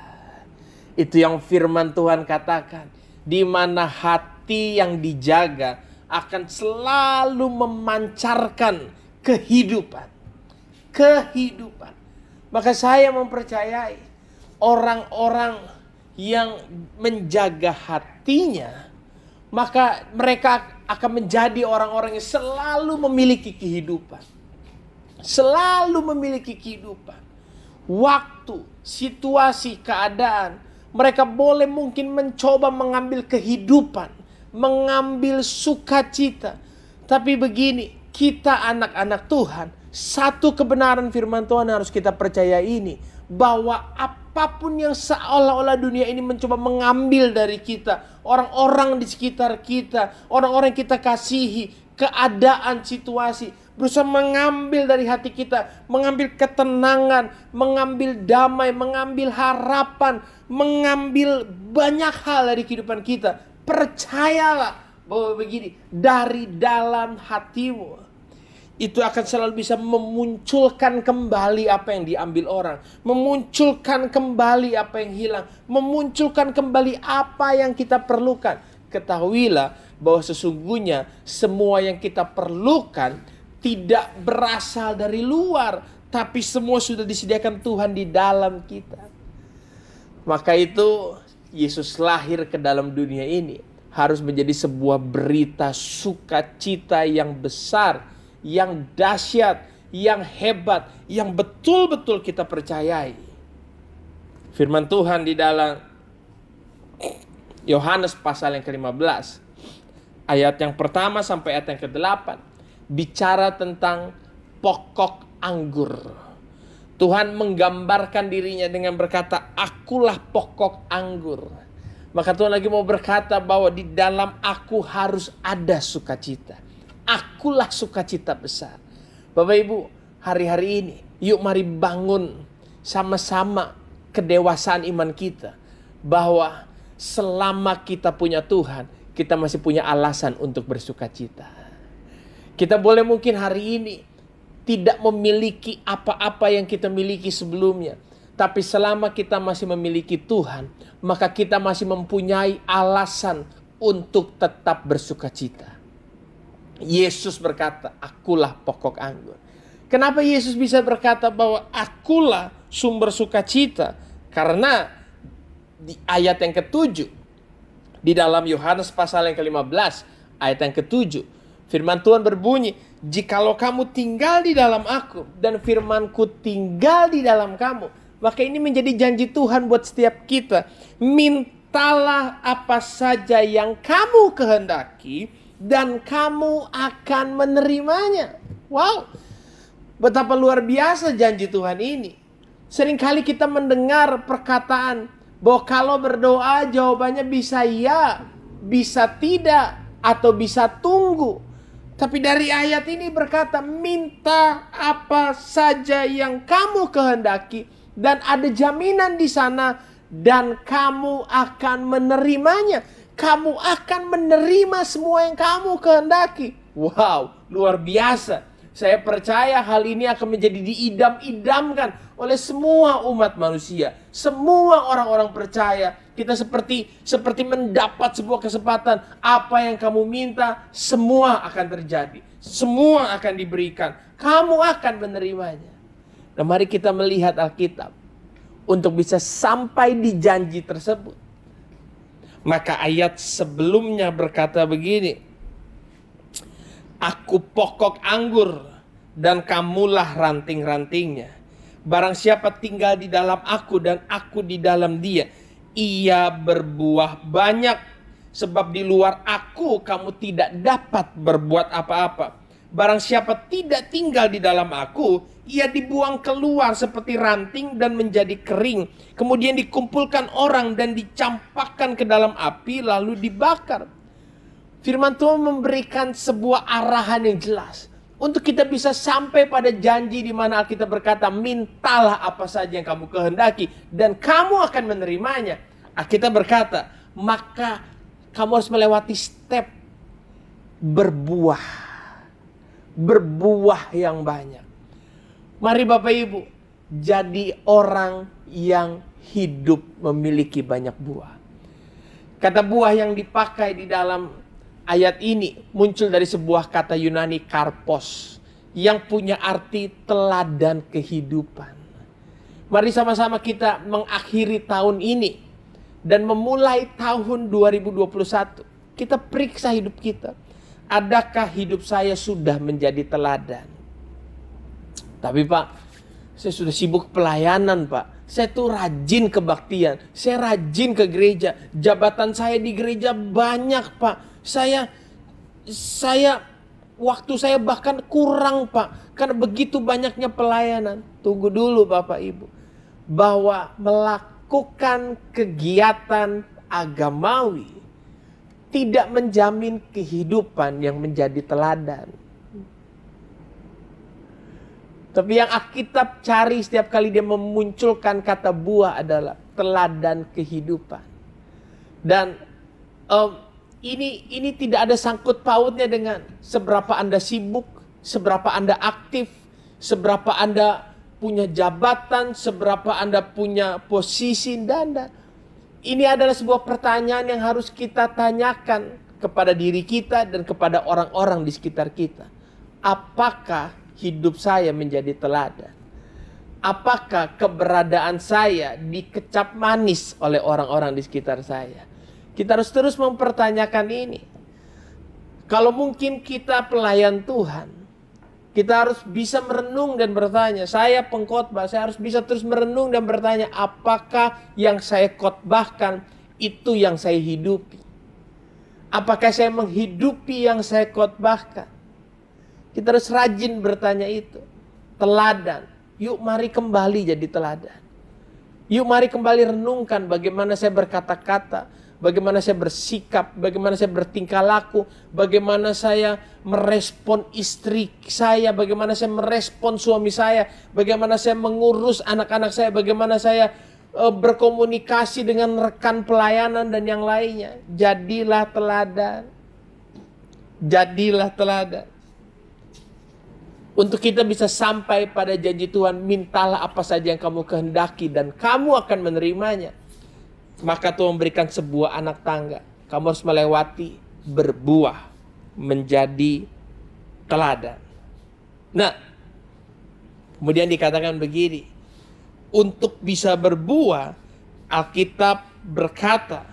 Itu yang firman Tuhan katakan. Di mana hati yang dijaga akan selalu memancarkan kehidupan. Kehidupan. Maka saya mempercayai orang-orang yang menjaga hatinya, maka mereka akan menjadi orang-orang yang selalu memiliki kehidupan. Selalu memiliki kehidupan. Waktu, situasi, keadaan, mereka boleh mungkin mencoba mengambil kehidupan, mengambil sukacita. Tapi begini, kita anak-anak Tuhan, satu kebenaran firman Tuhan harus kita percaya ini, bahwa apapun yang seolah-olah dunia ini mencoba mengambil dari kita, orang-orang di sekitar kita, orang-orang yang kita kasihi, keadaan, situasi, berusaha mengambil dari hati kita, mengambil ketenangan, mengambil damai, mengambil harapan, mengambil banyak hal dari kehidupan kita. Percayalah bahwa begini, dari dalam hatimu itu akan selalu bisa memunculkan kembali apa yang diambil orang. Memunculkan kembali apa yang hilang. Memunculkan kembali apa yang kita perlukan. Ketahuilah bahwa sesungguhnya semua yang kita perlukan tidak berasal dari luar. Tapi semua sudah disediakan Tuhan di dalam kita. Maka itu Yesus lahir ke dalam dunia ini harus menjadi sebuah berita sukacita yang besar, yang dahsyat, yang hebat, yang betul-betul kita percayai. Firman Tuhan di dalam Yohanes pasal yang ke-15, ayat yang pertama sampai ayat yang ke-8, bicara tentang pokok anggur. Tuhan menggambarkan dirinya dengan berkata, akulah pokok anggur. Maka Tuhan lagi mau berkata bahwa di dalam aku harus ada sukacita. Akulah sukacita besar. Bapak Ibu, hari-hari ini yuk mari bangun sama-sama kedewasaan iman kita. Bahwa selama kita punya Tuhan, kita masih punya alasan untuk bersukacita. Kita boleh mungkin hari ini tidak memiliki apa-apa yang kita miliki sebelumnya. Tapi selama kita masih memiliki Tuhan, maka kita masih mempunyai alasan untuk tetap bersukacita. Yesus berkata, akulah pokok anggur. Kenapa Yesus bisa berkata bahwa akulah sumber sukacita? Karena di ayat yang ke-7, di dalam Yohanes pasal yang ke-15, ayat yang ke-7, firman Tuhan berbunyi, jikalau kamu tinggal di dalam aku dan firmanku tinggal di dalam kamu, maka ini menjadi janji Tuhan buat setiap kita. Mintalah apa saja yang kamu kehendaki dan kamu akan menerimanya. Wow, betapa luar biasa janji Tuhan ini. Seringkali kita mendengar perkataan bahwa kalau berdoa jawabannya bisa ya, bisa tidak, atau bisa tunggu. Tapi dari ayat ini berkata, minta apa saja yang kamu kehendaki dan ada jaminan di sana dan kamu akan menerimanya. Kamu akan menerima semua yang kamu kehendaki. Wow, luar biasa. Saya percaya hal ini akan menjadi diidam-idamkan oleh semua umat manusia. Semua orang-orang percaya. Kita seperti mendapat sebuah kesempatan. Apa yang kamu minta, semua akan terjadi. Semua akan diberikan. Kamu akan menerimanya. Nah, mari kita melihat Alkitab untuk bisa sampai di janji tersebut. Maka ayat sebelumnya berkata begini, aku pokok anggur dan kamulah ranting-rantingnya. Barang siapa tinggal di dalam aku dan aku di dalam dia, ia berbuah banyak. Sebab di luar aku kamu tidak dapat berbuat apa-apa. Barang siapa tidak tinggal di dalam aku, ia dibuang keluar seperti ranting dan menjadi kering. Kemudian dikumpulkan orang dan dicampakkan ke dalam api lalu dibakar. Firman Tuhan memberikan sebuah arahan yang jelas untuk kita bisa sampai pada janji di mana Alkitab berkata, mintalah apa saja yang kamu kehendaki dan kamu akan menerimanya. Alkitab berkata, maka kamu harus melewati step berbuah. Berbuah yang banyak. Mari Bapak Ibu, jadi orang yang hidup memiliki banyak buah. Kata buah yang dipakai di dalam ayat ini muncul dari sebuah kata Yunani karpos yang punya arti teladan kehidupan. Mari sama-sama kita mengakhiri tahun ini dan memulai tahun 2021. Kita periksa hidup kita. Adakah hidup saya sudah menjadi teladan? Tapi Pak, saya sudah sibuk pelayanan Pak. Saya tuh rajin kebaktian. Saya rajin ke gereja. Jabatan saya di gereja banyak Pak. Saya waktu saya bahkan kurang Pak. Karena begitu banyaknya pelayanan. Tunggu dulu Bapak Ibu. Bahwa melakukan kegiatan agamawi tidak menjamin kehidupan yang menjadi teladan. Tapi yang Alkitab cari setiap kali dia memunculkan kata buah adalah teladan kehidupan. Dan ini tidak ada sangkut pautnya dengan seberapa Anda sibuk, seberapa Anda aktif, seberapa Anda punya jabatan, seberapa Anda punya posisi. Dan ini adalah sebuah pertanyaan yang harus kita tanyakan kepada diri kita dan kepada orang-orang di sekitar kita. Apakah hidup saya menjadi teladan? Apakah keberadaan saya dikecap manis oleh orang-orang di sekitar saya? Kita harus terus mempertanyakan ini. Kalau mungkin kita pelayan Tuhan, kita harus bisa merenung dan bertanya. Saya pengkhotbah, saya harus bisa terus merenung dan bertanya, apakah yang saya khotbahkan itu yang saya hidupi? Apakah saya menghidupi yang saya khotbahkan? Kita harus rajin bertanya itu. Teladan. Yuk mari kembali jadi teladan. Yuk mari kembali renungkan bagaimana saya berkata-kata, bagaimana saya bersikap, bagaimana saya bertingkah laku, bagaimana saya merespon istri saya, bagaimana saya merespon suami saya, bagaimana saya mengurus anak-anak saya, bagaimana saya berkomunikasi dengan rekan pelayanan dan yang lainnya. Jadilah teladan. Jadilah teladan. Untuk kita bisa sampai pada janji Tuhan, mintalah apa saja yang kamu kehendaki dan kamu akan menerimanya. Maka Tuhan memberikan sebuah anak tangga. Kamu harus melewati, berbuah, menjadi teladan. Nah, kemudian dikatakan begini, untuk bisa berbuah, Alkitab berkata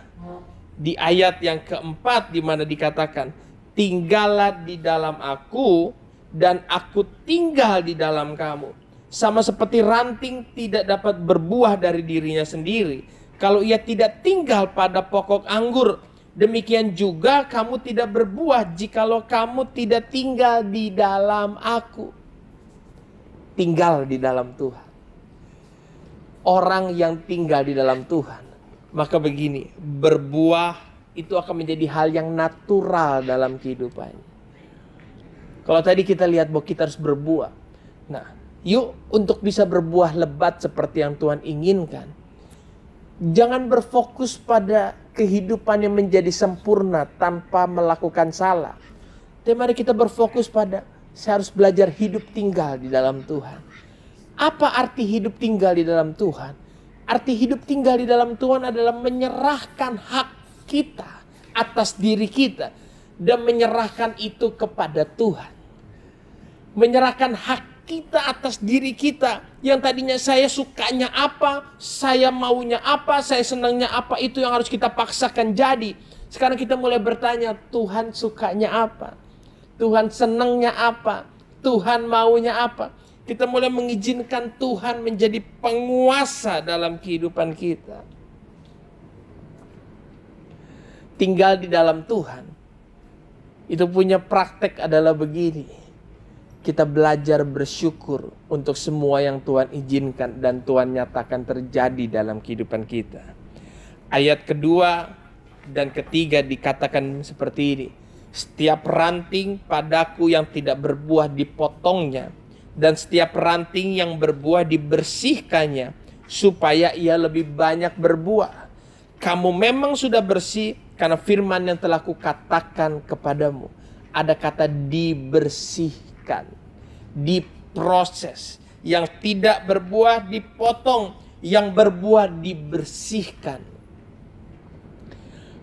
di ayat yang keempat, di mana dikatakan, tinggallah di dalam aku dan aku tinggal di dalam kamu. Sama seperti ranting tidak dapat berbuah dari dirinya sendiri kalau ia tidak tinggal pada pokok anggur, demikian juga kamu tidak berbuah jikalau kamu tidak tinggal di dalam aku. Tinggal di dalam Tuhan. Orang yang tinggal di dalam Tuhan, maka begini, berbuah itu akan menjadi hal yang natural dalam kehidupannya. Kalau tadi kita lihat bahwa kita harus berbuah. Nah, yuk untuk bisa berbuah lebat seperti yang Tuhan inginkan. Jangan berfokus pada kehidupan yang menjadi sempurna tanpa melakukan salah. Tapi mari kita berfokus pada, saya harus belajar hidup tinggal di dalam Tuhan. Apa arti hidup tinggal di dalam Tuhan? Arti hidup tinggal di dalam Tuhan adalah menyerahkan hak kita atas diri kita dan menyerahkan itu kepada Tuhan. Menyerahkan hak kita atas diri kita. Yang tadinya saya sukanya apa, saya maunya apa, saya senangnya apa, itu yang harus kita paksakan jadi. Sekarang kita mulai bertanya, Tuhan sukanya apa? Tuhan senangnya apa? Tuhan maunya apa? Kita mulai mengizinkan Tuhan menjadi penguasa dalam kehidupan kita. Tinggal di dalam Tuhan. Itu punya praktek adalah begini. Kita belajar bersyukur untuk semua yang Tuhan izinkan dan Tuhan nyatakan terjadi dalam kehidupan kita. Ayat kedua dan ketiga dikatakan seperti ini. Setiap ranting padaku yang tidak berbuah dipotongnya, dan setiap ranting yang berbuah dibersihkannya, supaya ia lebih banyak berbuah. Kamu memang sudah bersih karena firman yang telah kukatakan kepadamu. Ada kata dibersihkan, diproses. Yang tidak berbuah dipotong, yang berbuah dibersihkan.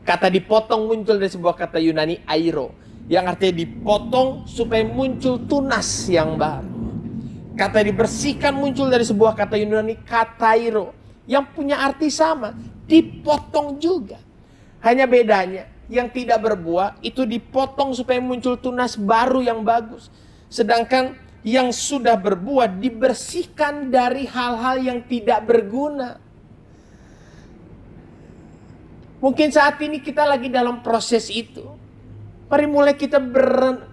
Kata dipotong muncul dari sebuah kata Yunani airo, yang artinya dipotong supaya muncul tunas yang baru. Kata dibersihkan muncul dari sebuah kata Yunani katairo, yang punya arti sama, dipotong juga. Hanya bedanya, yang tidak berbuah itu dipotong supaya muncul tunas baru yang bagus. Sedangkan yang sudah berbuah dibersihkan dari hal-hal yang tidak berguna. Mungkin saat ini kita lagi dalam proses itu. Mari mulai kita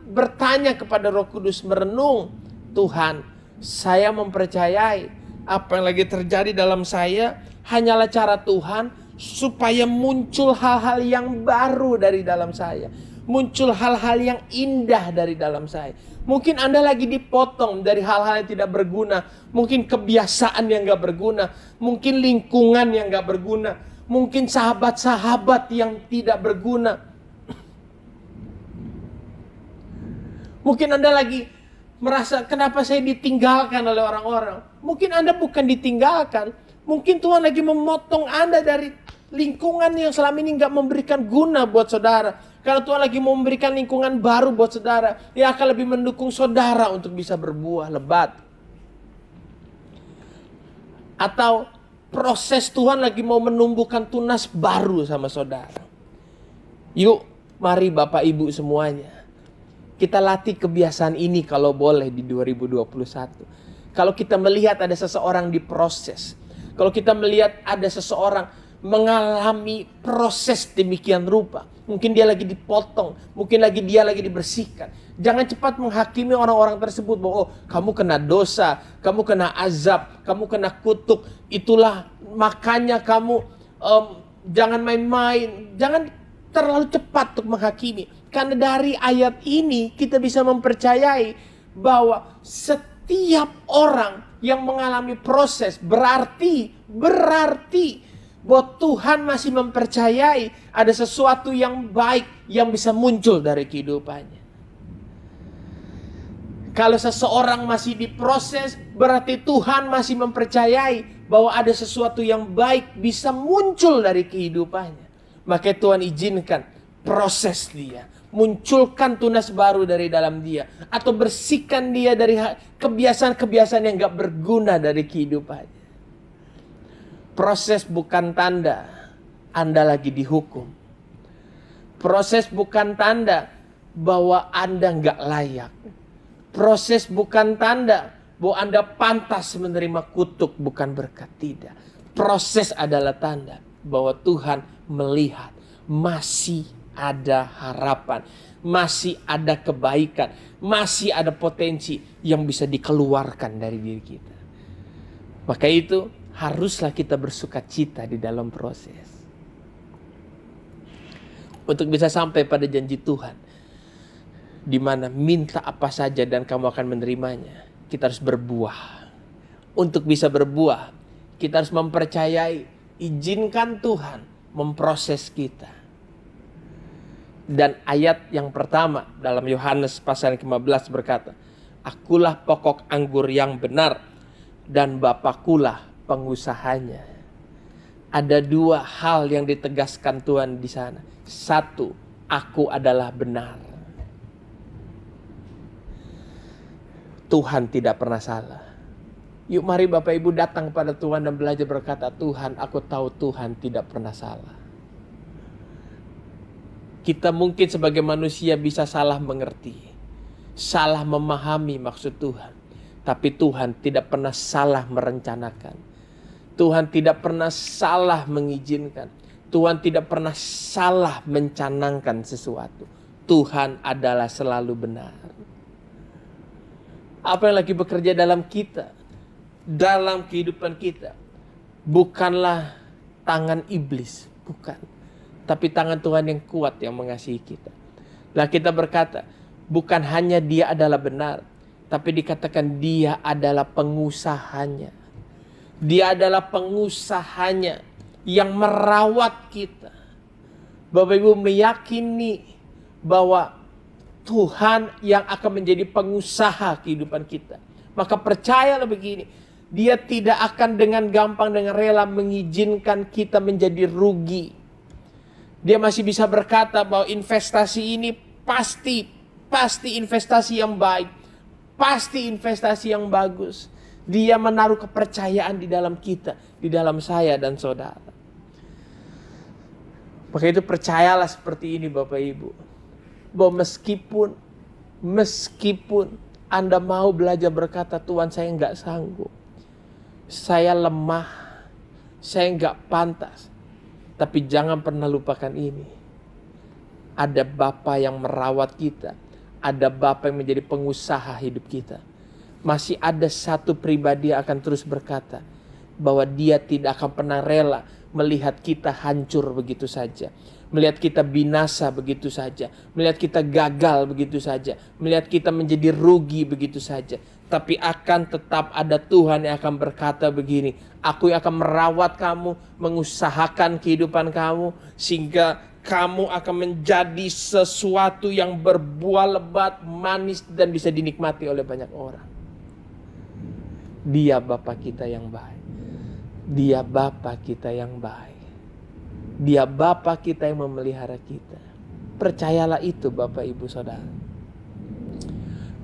bertanya kepada Roh Kudus, merenung. Tuhan, saya mempercayai apa yang lagi terjadi dalam saya hanyalah cara Tuhan supaya muncul hal-hal yang baru dari dalam saya. Muncul hal-hal yang indah dari dalam saya. Mungkin Anda lagi dipotong dari hal-hal yang tidak berguna. Mungkin kebiasaan yang gak berguna. Mungkin lingkungan yang gak berguna. Mungkin sahabat-sahabat yang tidak berguna. Mungkin Anda lagi merasa kenapa saya ditinggalkan oleh orang-orang. Mungkin Anda bukan ditinggalkan. Mungkin Tuhan lagi memotong Anda dari lingkungan yang selama ini gak memberikan guna buat saudara. Karena Tuhan lagi mau memberikan lingkungan baru buat saudara, yang akan lebih mendukung saudara untuk bisa berbuah lebat. Atau proses Tuhan lagi mau menumbuhkan tunas baru sama saudara. Yuk, mari Bapak Ibu semuanya, kita latih kebiasaan ini kalau boleh di 2021. Kalau kita melihat ada seseorang diproses, kalau kita melihat ada seseorang mengalami proses demikian rupa, mungkin dia lagi dipotong, mungkin dia lagi dibersihkan. Jangan cepat menghakimi orang-orang tersebut bahwa oh, kamu kena dosa, kamu kena azab, kamu kena kutuk. Itulah makanya kamu jangan main-main. Jangan terlalu cepat untuk menghakimi. Karena dari ayat ini kita bisa mempercayai bahwa setiap orang yang mengalami proses berarti bahwa Tuhan masih mempercayai ada sesuatu yang baik yang bisa muncul dari kehidupannya. Kalau seseorang masih diproses, berarti Tuhan masih mempercayai bahwa ada sesuatu yang baik bisa muncul dari kehidupannya. Maka Tuhan izinkan proses dia, munculkan tunas baru dari dalam dia, atau bersihkan dia dari kebiasaan-kebiasaan yang gak berguna dari kehidupannya. Proses bukan tanda Anda lagi dihukum. Proses bukan tanda bahwa Anda gak layak. Proses bukan tanda bahwa Anda pantas menerima kutuk, bukan berkat. Tidak. Proses adalah tanda bahwa Tuhan melihat masih ada harapan, masih ada kebaikan, masih ada potensi yang bisa dikeluarkan dari diri kita. Maka itu haruslah kita bersukacita di dalam proses. Untuk bisa sampai pada janji Tuhan, di mana minta apa saja dan kamu akan menerimanya, kita harus berbuah. Untuk bisa berbuah, kita harus mempercayai, izinkan Tuhan memproses kita. Dan ayat yang pertama dalam Yohanes pasal 15 berkata, Akulah pokok anggur yang benar dan Bapakulah pengusahanya. Ada dua hal yang ditegaskan Tuhan di sana. Satu, aku adalah benar. Tuhan tidak pernah salah. Yuk mari Bapak Ibu datang pada Tuhan dan belajar berkata, Tuhan, aku tahu Tuhan tidak pernah salah. Kita mungkin sebagai manusia bisa salah mengerti, salah memahami maksud Tuhan. Tapi Tuhan tidak pernah salah merencanakan. Tuhan tidak pernah salah mengizinkan. Tuhan tidak pernah salah mencanangkan sesuatu. Tuhan adalah selalu benar. Apa yang lagi bekerja dalam kita, dalam kehidupan kita, bukanlah tangan iblis, bukan. Tapi tangan Tuhan yang kuat yang mengasihi kita. Lah kita berkata, bukan hanya dia adalah benar, tapi dikatakan dia adalah pengusahanya. Dia adalah pengusahanya yang merawat kita. Bapak Ibu meyakini bahwa Tuhan yang akan menjadi pengusaha kehidupan kita. Maka percayalah begini, Dia tidak akan dengan gampang, dengan rela mengizinkan kita menjadi rugi. Dia masih bisa berkata bahwa investasi ini pasti investasi yang baik, pasti investasi yang bagus. Dia menaruh kepercayaan di dalam kita, di dalam saya dan saudara. Maka itu percayalah seperti ini Bapak Ibu, bahwa meskipun Anda mau belajar berkata, Tuhan saya nggak sanggup, saya lemah, saya nggak pantas. Tapi jangan pernah lupakan ini. Ada Bapa yang merawat kita. Ada Bapa yang menjadi pengusaha hidup kita. Masih ada satu pribadi yang akan terus berkata bahwa Dia tidak akan pernah rela melihat kita hancur begitu saja. Melihat kita binasa begitu saja. Melihat kita gagal begitu saja. Melihat kita menjadi rugi begitu saja. Tapi akan tetap ada Tuhan yang akan berkata begini, aku yang akan merawat kamu, mengusahakan kehidupan kamu, sehingga kamu akan menjadi sesuatu yang berbuah lebat, manis, dan bisa dinikmati oleh banyak orang. Dia Bapa kita yang baik. Dia Bapa kita yang baik. Dia Bapa kita yang memelihara kita. Percayalah itu Bapak Ibu Saudara,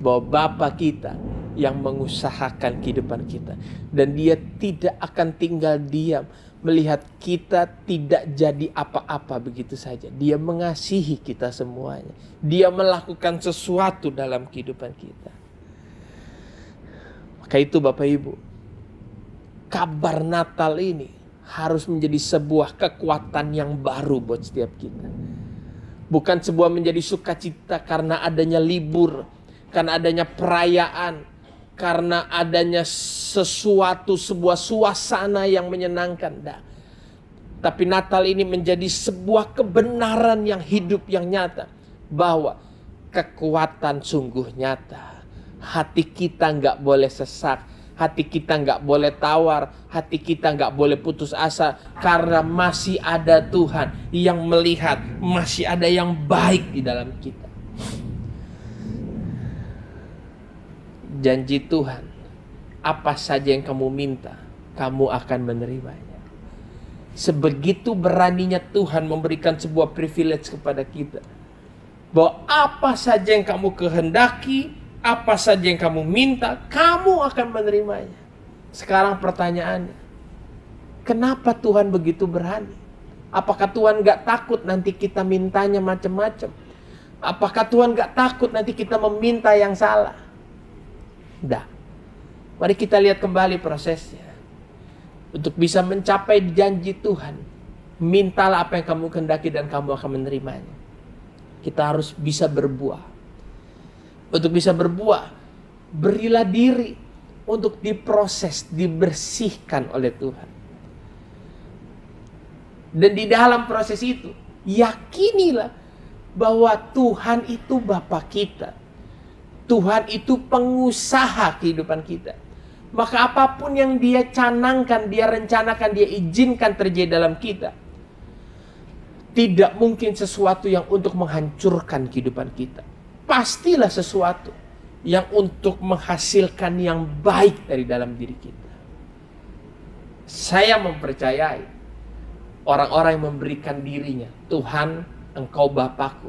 bahwa Bapa kita yang mengusahakan kehidupan kita. Dan Dia tidak akan tinggal diam melihat kita tidak jadi apa-apa begitu saja. Dia mengasihi kita semuanya. Dia melakukan sesuatu dalam kehidupan kita. Maka itu Bapak Ibu, kabar Natal ini harus menjadi sebuah kekuatan yang baru buat setiap kita. Bukan sebuah menjadi sukacita karena adanya libur, karena adanya perayaan, karena adanya sesuatu, sebuah suasana yang menyenangkan. Nah, tapi Natal ini menjadi sebuah kebenaran yang hidup, yang nyata. Bahwa kekuatan sungguh nyata. Hati kita nggak boleh sesak. Hati kita nggak boleh tawar. Hati kita nggak boleh putus asa. Karena masih ada Tuhan yang melihat. Masih ada yang baik di dalam kita. Janji Tuhan, apa saja yang kamu minta, kamu akan menerimanya. Sebegitu beraninya Tuhan memberikan sebuah privilege kepada kita, bahwa apa saja yang kamu kehendaki, apa saja yang kamu minta, kamu akan menerimanya. Sekarang pertanyaannya, kenapa Tuhan begitu berani? Apakah Tuhan gak takut nanti kita mintanya macam-macam? Apakah Tuhan gak takut nanti kita meminta yang salah? Tidak. Mari kita lihat kembali prosesnya. Untuk bisa mencapai janji Tuhan, mintalah apa yang kamu kehendaki dan kamu akan menerimanya. Kita harus bisa berbuah. Untuk bisa berbuah, berilah diri untuk diproses, dibersihkan oleh Tuhan. Dan di dalam proses itu, yakinilah bahwa Tuhan itu Bapa kita. Tuhan itu pengusaha kehidupan kita. Maka apapun yang Dia canangkan, Dia rencanakan, Dia izinkan terjadi dalam kita, tidak mungkin sesuatu yang untuk menghancurkan kehidupan kita. Pastilah sesuatu yang untuk menghasilkan yang baik dari dalam diri kita. Saya mempercayai orang-orang yang memberikan dirinya, Tuhan, Engkau Bapakku.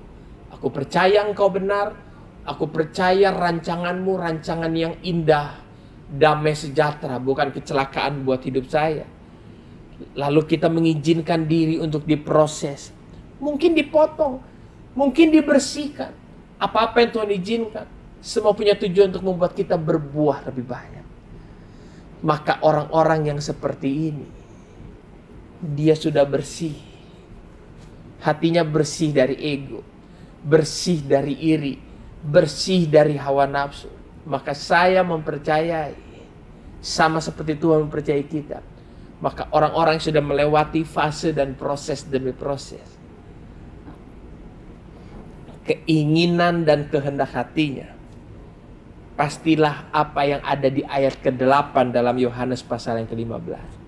Aku percaya Engkau benar. Aku percaya rancanganmu, rancangan yang indah, damai sejahtera, bukan kecelakaan buat hidup saya. Lalu kita mengizinkan diri untuk diproses. Mungkin dipotong, mungkin dibersihkan. Apa-apa yang Tuhan izinkan, semua punya tujuan untuk membuat kita berbuah lebih banyak. Maka orang-orang yang seperti ini, dia sudah bersih. Hatinya bersih dari ego, bersih dari iri, bersih dari hawa nafsu. Maka saya mempercayai, sama seperti Tuhan mempercayai kita, maka orang-orang yang sudah melewati fase dan proses demi proses, keinginan dan kehendak hatinya, pastilah apa yang ada di ayat ke-8 dalam Yohanes pasal yang ke-15.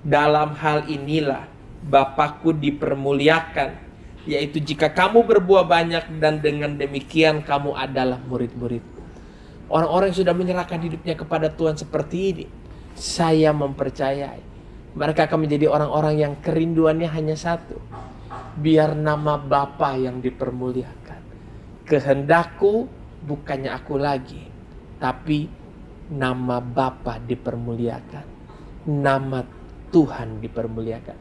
Dalam hal inilah Bapakku dipermuliakan, yaitu jika kamu berbuah banyak dan dengan demikian kamu adalah murid-muridku. Orang-orang yang sudah menyerahkan hidupnya kepada Tuhan seperti ini, saya mempercayai mereka akan menjadi orang-orang yang kerinduannya hanya satu. Biar nama Bapa yang dipermuliakan. Kehendakku bukannya aku lagi, tapi nama Bapa dipermuliakan. Nama Tuhan dipermuliakan.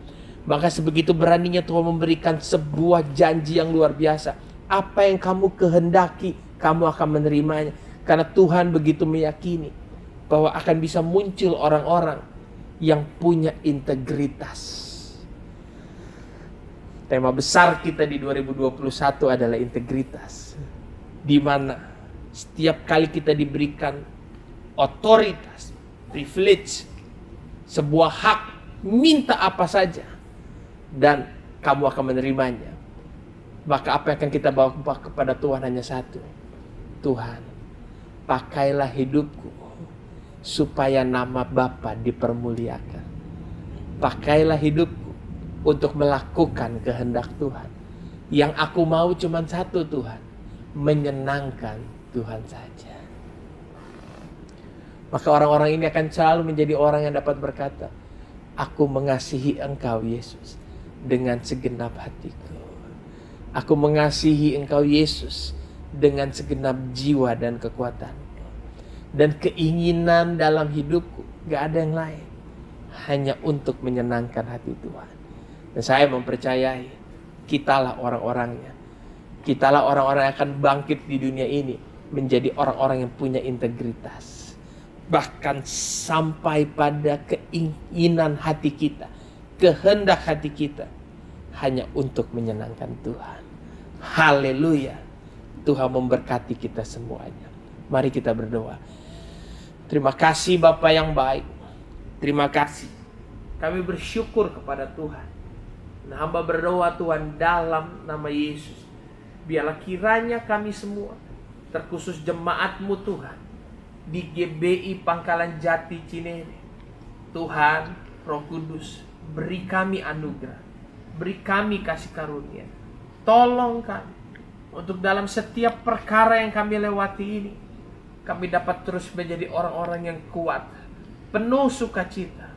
Maka sebegitu beraninya Tuhan memberikan sebuah janji yang luar biasa. Apa yang kamu kehendaki, kamu akan menerimanya. Karena Tuhan begitu meyakini bahwa akan bisa muncul orang-orang yang punya integritas. Tema besar kita di 2021 adalah integritas. Di mana setiap kali kita diberikan otoritas, privilege, sebuah hak, minta apa saja, dan kamu akan menerimanya. Maka apa yang akan kita bawa kepada Tuhan hanya satu. Tuhan, pakailah hidupku supaya nama Bapa dipermuliakan. Pakailah hidupku untuk melakukan kehendak Tuhan. Yang aku mau cuma satu, Tuhan, menyenangkan Tuhan saja. Maka orang-orang ini akan selalu menjadi orang yang dapat berkata, aku mengasihi Engkau Yesus dengan segenap hatiku. Aku mengasihi Engkau Yesus dengan segenap jiwa dan kekuatan. Dan keinginan dalam hidupku gak ada yang lain, hanya untuk menyenangkan hati Tuhan. Dan saya mempercayai kitalah orang-orangnya. Kitalah orang-orang yang akan bangkit di dunia ini menjadi orang-orang yang punya integritas. Bahkan sampai pada keinginan hati kita, kehendak hati kita hanya untuk menyenangkan Tuhan. Haleluya. Tuhan memberkati kita semuanya. Mari kita berdoa. Terima kasih Bapa yang baik. Terima kasih. Kami bersyukur kepada Tuhan. Nah, hamba berdoa Tuhan dalam nama Yesus. Biarlah kiranya kami semua, terkhusus jemaat-Mu Tuhan, di GBI Pangkalan Jati Cinere, Tuhan Roh Kudus, beri kami anugerah, beri kami kasih karunia. Tolong kami untuk dalam setiap perkara yang kami lewati ini, kami dapat terus menjadi orang-orang yang kuat, penuh sukacita.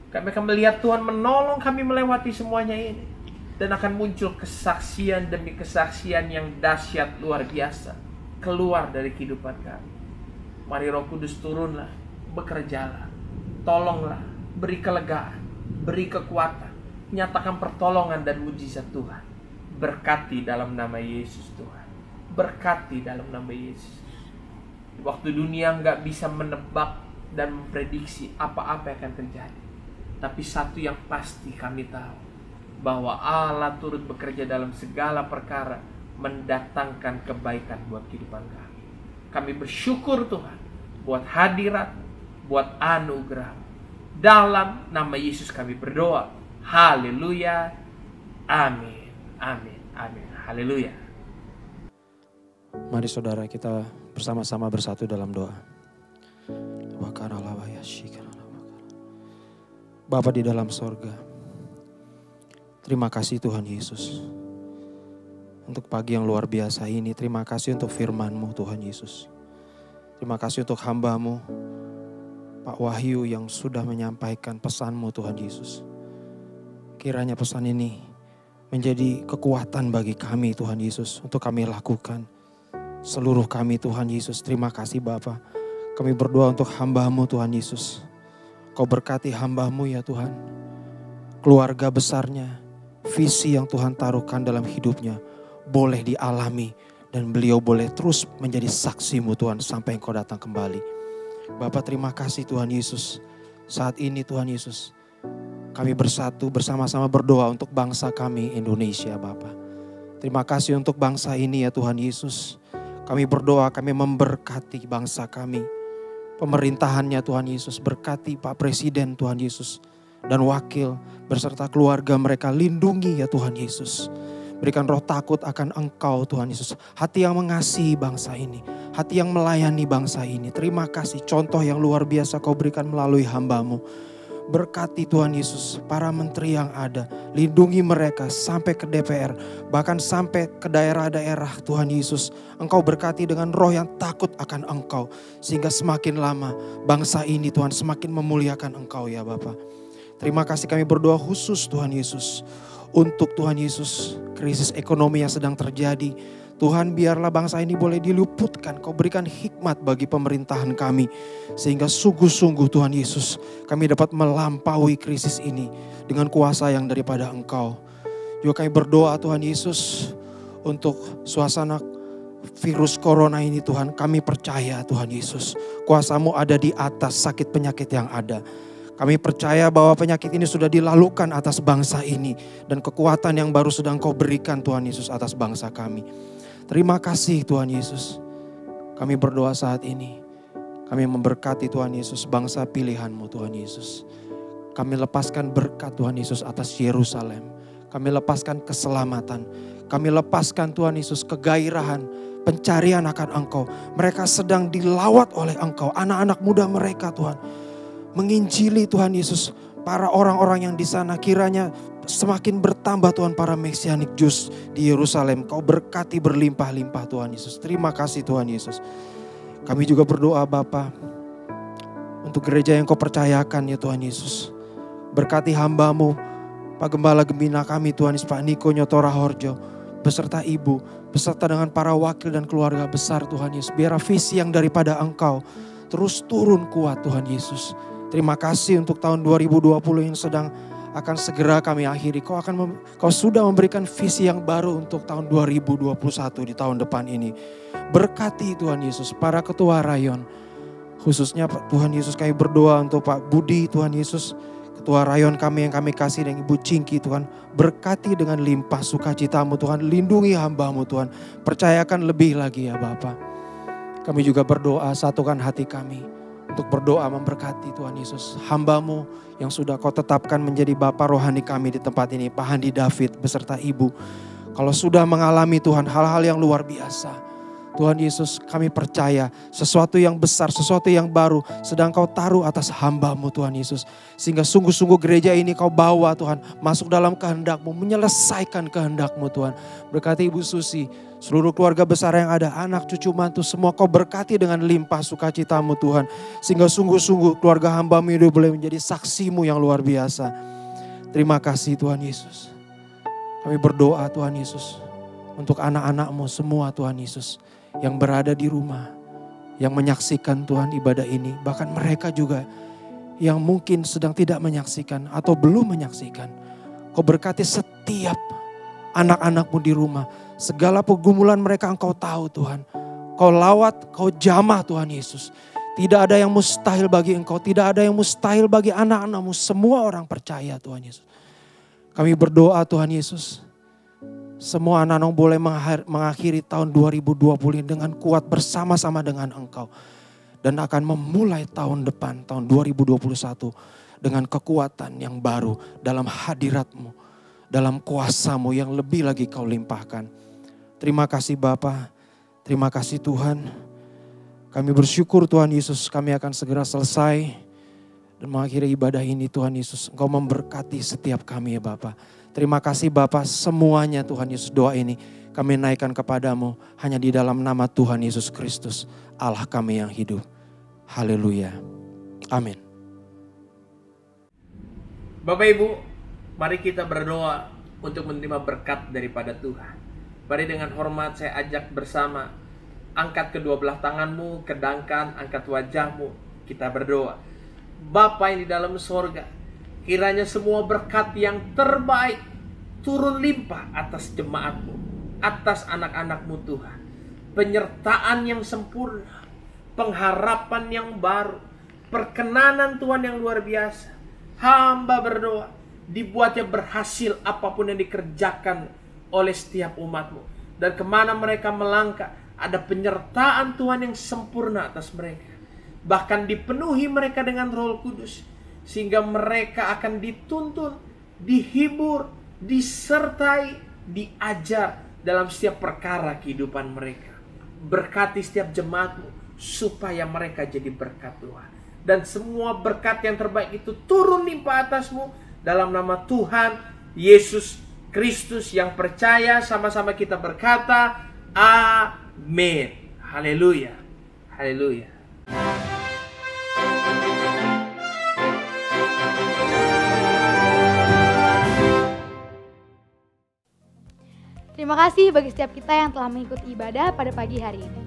Kami akan melihat Tuhan menolong kami melewati semuanya ini. Dan akan muncul kesaksian demi kesaksian yang dahsyat luar biasa keluar dari kehidupan kami. Mari Roh Kudus turunlah, bekerjalah, tolonglah, beri kelegaan, beri kekuatan, nyatakan pertolongan dan mujizat Tuhan. Berkati dalam nama Yesus Tuhan. Berkati dalam nama Yesus. Waktu dunia nggak bisa menebak dan memprediksi apa-apa yang akan terjadi. Tapi satu yang pasti kami tahu, bahwa Allah turut bekerja dalam segala perkara, mendatangkan kebaikan buat kehidupan kami. Kami bersyukur Tuhan, buat hadirat, buat anugerah. Dalam nama Yesus kami berdoa. Haleluya. Amin. Amin. Amin. Haleluya. Mari saudara kita bersama-sama bersatu dalam doa. Bapa di dalam sorga, terima kasih Tuhan Yesus untuk pagi yang luar biasa ini. Terima kasih untuk firman-Mu Tuhan Yesus. Terima kasih untuk hamba-Mu Pak Wahyu yang sudah menyampaikan pesan-Mu Tuhan Yesus. Kiranya pesan ini menjadi kekuatan bagi kami Tuhan Yesus untuk kami lakukan. Seluruh kami Tuhan Yesus, terima kasih Bapa. Kami berdoa untuk hamba-Mu Tuhan Yesus. Kau berkati hamba-Mu ya Tuhan. Keluarga besarnya, visi yang Tuhan taruhkan dalam hidupnya boleh dialami. Dan beliau boleh terus menjadi saksi-Mu Tuhan sampai Engkau datang kembali. Bapa terima kasih Tuhan Yesus. Saat ini Tuhan Yesus, kami bersatu bersama-sama berdoa untuk bangsa kami Indonesia Bapa. Terima kasih untuk bangsa ini ya Tuhan Yesus. Kami berdoa, kami memberkati bangsa kami. Pemerintahannya Tuhan Yesus, berkati Pak Presiden Tuhan Yesus. Dan wakil beserta keluarga mereka, lindungi ya Tuhan Yesus. Berikan roh takut akan Engkau Tuhan Yesus. Hati yang mengasihi bangsa ini. Hati yang melayani bangsa ini. Terima kasih contoh yang luar biasa Kau berikan melalui hamba-Mu. Berkati Tuhan Yesus para menteri yang ada. Lindungi mereka sampai ke DPR. Bahkan sampai ke daerah-daerah Tuhan Yesus. Engkau berkati dengan roh yang takut akan Engkau. Sehingga semakin lama bangsa ini Tuhan semakin memuliakan Engkau ya Bapa. Terima kasih kami berdoa khusus Tuhan Yesus. Untuk Tuhan Yesus krisis ekonomi yang sedang terjadi. Tuhan biarlah bangsa ini boleh diluputkan. Kau berikan hikmat bagi pemerintahan kami. Sehingga sungguh-sungguh Tuhan Yesus kami dapat melampaui krisis ini dengan kuasa yang daripada Engkau. Juga kami berdoa Tuhan Yesus untuk suasana virus corona ini Tuhan. Kami percaya Tuhan Yesus kuasa-Mu ada di atas sakit penyakit yang ada. Kami percaya bahwa penyakit ini sudah dilalukan atas bangsa ini. Dan kekuatan yang baru sedang Kau berikan Tuhan Yesus atas bangsa kami. Terima kasih Tuhan Yesus. Kami berdoa saat ini. Kami memberkati Tuhan Yesus bangsa pilihan-Mu Tuhan Yesus. Kami lepaskan berkat Tuhan Yesus atas Yerusalem. Kami lepaskan keselamatan. Kami lepaskan Tuhan Yesus kegairahan, pencarian akan Engkau. Mereka sedang dilawat oleh Engkau. Anak-anak muda mereka Tuhan. Menginjili Tuhan Yesus. Para orang-orang yang di sana kiranya semakin bertambah Tuhan para Messianic Jews di Yerusalem. Kau berkati berlimpah-limpah Tuhan Yesus. Terima kasih Tuhan Yesus. Kami juga berdoa Bapa untuk gereja yang Kau percayakan ya Tuhan Yesus. Berkati hamba-Mu, Pak Gembala Gembina kami Tuhan Yesus, Pak Niko Nyotora Horjo. Beserta Ibu, beserta dengan para wakil dan keluarga besar Tuhan Yesus. Biar visi yang daripada Engkau terus turun kuat Tuhan Yesus. Terima kasih untuk tahun 2020 yang sedang akan segera kami akhiri. Kau sudah memberikan visi yang baru untuk tahun 2021 di tahun depan ini. Berkati Tuhan Yesus para ketua rayon. Khususnya Tuhan Yesus kami berdoa untuk Pak Budi Tuhan Yesus. Ketua rayon kami yang kami kasih dan Ibu Cingki Tuhan. Berkati dengan limpah sukacita-Mu Tuhan. Lindungi hamba-Mu Tuhan. Percayakan lebih lagi ya Bapa. Kami juga berdoa satukan hati kami. Untuk berdoa memberkati Tuhan Yesus. Hamba-Mu yang sudah Kau tetapkan menjadi Bapa rohani kami di tempat ini. Pak Handi David beserta Ibu. Kalau sudah mengalami Tuhan hal-hal yang luar biasa. Tuhan Yesus, kami percaya sesuatu yang besar, sesuatu yang baru sedang Kau taruh atas hamba-Mu Tuhan Yesus. Sehingga sungguh-sungguh gereja ini Kau bawa Tuhan, masuk dalam kehendak-Mu, menyelesaikan kehendak-Mu Tuhan. Berkati Ibu Susi, seluruh keluarga besar yang ada, anak, cucu, mantu, semua Kau berkati dengan limpah sukacita-Mu Tuhan. Sehingga sungguh-sungguh keluarga hamba-Mu ini boleh menjadi saksi-Mu yang luar biasa. Terima kasih Tuhan Yesus. Kami berdoa Tuhan Yesus untuk anak-anak-Mu semua Tuhan Yesus yang berada di rumah, yang menyaksikan Tuhan ibadah ini. Bahkan mereka juga yang mungkin sedang tidak menyaksikan atau belum menyaksikan. Kau berkati setiap anak-anak-Mu di rumah. Segala pergumulan mereka Engkau tahu Tuhan. Kau lawat, Kau jamah Tuhan Yesus. Tidak ada yang mustahil bagi Engkau. Tidak ada yang mustahil bagi anak-anak-Mu. Semua orang percaya Tuhan Yesus. Kami berdoa Tuhan Yesus. Semua anak-anak boleh mengakhiri tahun 2020 dengan kuat bersama-sama dengan Engkau. Dan akan memulai tahun depan, tahun 2021 dengan kekuatan yang baru dalam hadirat-Mu. Dalam kuasa-Mu yang lebih lagi Kau limpahkan. Terima kasih Bapa, terima kasih Tuhan. Kami bersyukur Tuhan Yesus, kami akan segera selesai dan mengakhiri ibadah ini Tuhan Yesus. Engkau memberkati setiap kami ya Bapa. Terima kasih Bapa, semuanya Tuhan Yesus, doa ini kami naikkan kepadamu hanya di dalam nama Tuhan Yesus Kristus, Allah kami yang hidup. Haleluya. Amin. Bapak Ibu, mari kita berdoa untuk menerima berkat daripada Tuhan. Mari dengan hormat saya ajak bersama, angkat kedua belah tanganmu, kedangkan, angkat wajahmu, kita berdoa. Bapa yang di dalam sorga, kiranya semua berkat yang terbaik turun limpah atas jemaat-Mu, atas anak-anak-Mu Tuhan. Penyertaan yang sempurna, pengharapan yang baru, perkenanan Tuhan yang luar biasa. Hamba berdoa, dibuatnya berhasil apapun yang dikerjakan oleh setiap umat-Mu. Dan kemana mereka melangkah, ada penyertaan Tuhan yang sempurna atas mereka. Bahkan dipenuhi mereka dengan Roh Kudus. Sehingga mereka akan dituntun, dihibur, disertai, diajar dalam setiap perkara kehidupan mereka. Berkati setiap jemaat-Mu supaya mereka jadi berkat Tuhan. Dan semua berkat yang terbaik itu turun limpah atas-Mu dalam nama Tuhan Yesus Kristus yang percaya. Sama-sama kita berkata, amin. Haleluya. Haleluya. Terima kasih bagi setiap kita yang telah mengikuti ibadah pada pagi hari ini.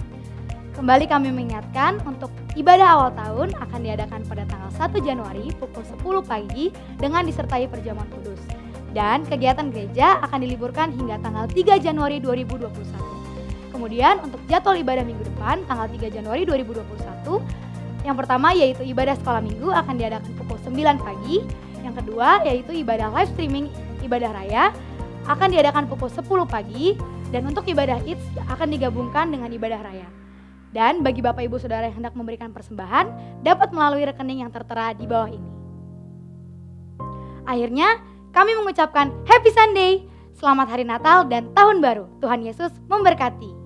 Kembali kami mengingatkan untuk ibadah awal tahun akan diadakan pada tanggal 1 Januari pukul 10 pagi dengan disertai perjamuan kudus. Dan kegiatan gereja akan diliburkan hingga tanggal 3 Januari 2021. Kemudian untuk jadwal ibadah minggu depan tanggal 3 Januari 2021, yang pertama yaitu ibadah sekolah minggu akan diadakan pukul 9 pagi. Yang kedua yaitu ibadah live streaming ibadah raya akan diadakan pukul 10 pagi. Dan untuk ibadah Idz akan digabungkan dengan ibadah raya. Dan bagi Bapak Ibu Saudara yang hendak memberikan persembahan dapat melalui rekening yang tertera di bawah ini. Akhirnya kami mengucapkan Happy Sunday, selamat Hari Natal dan Tahun Baru. Tuhan Yesus memberkati.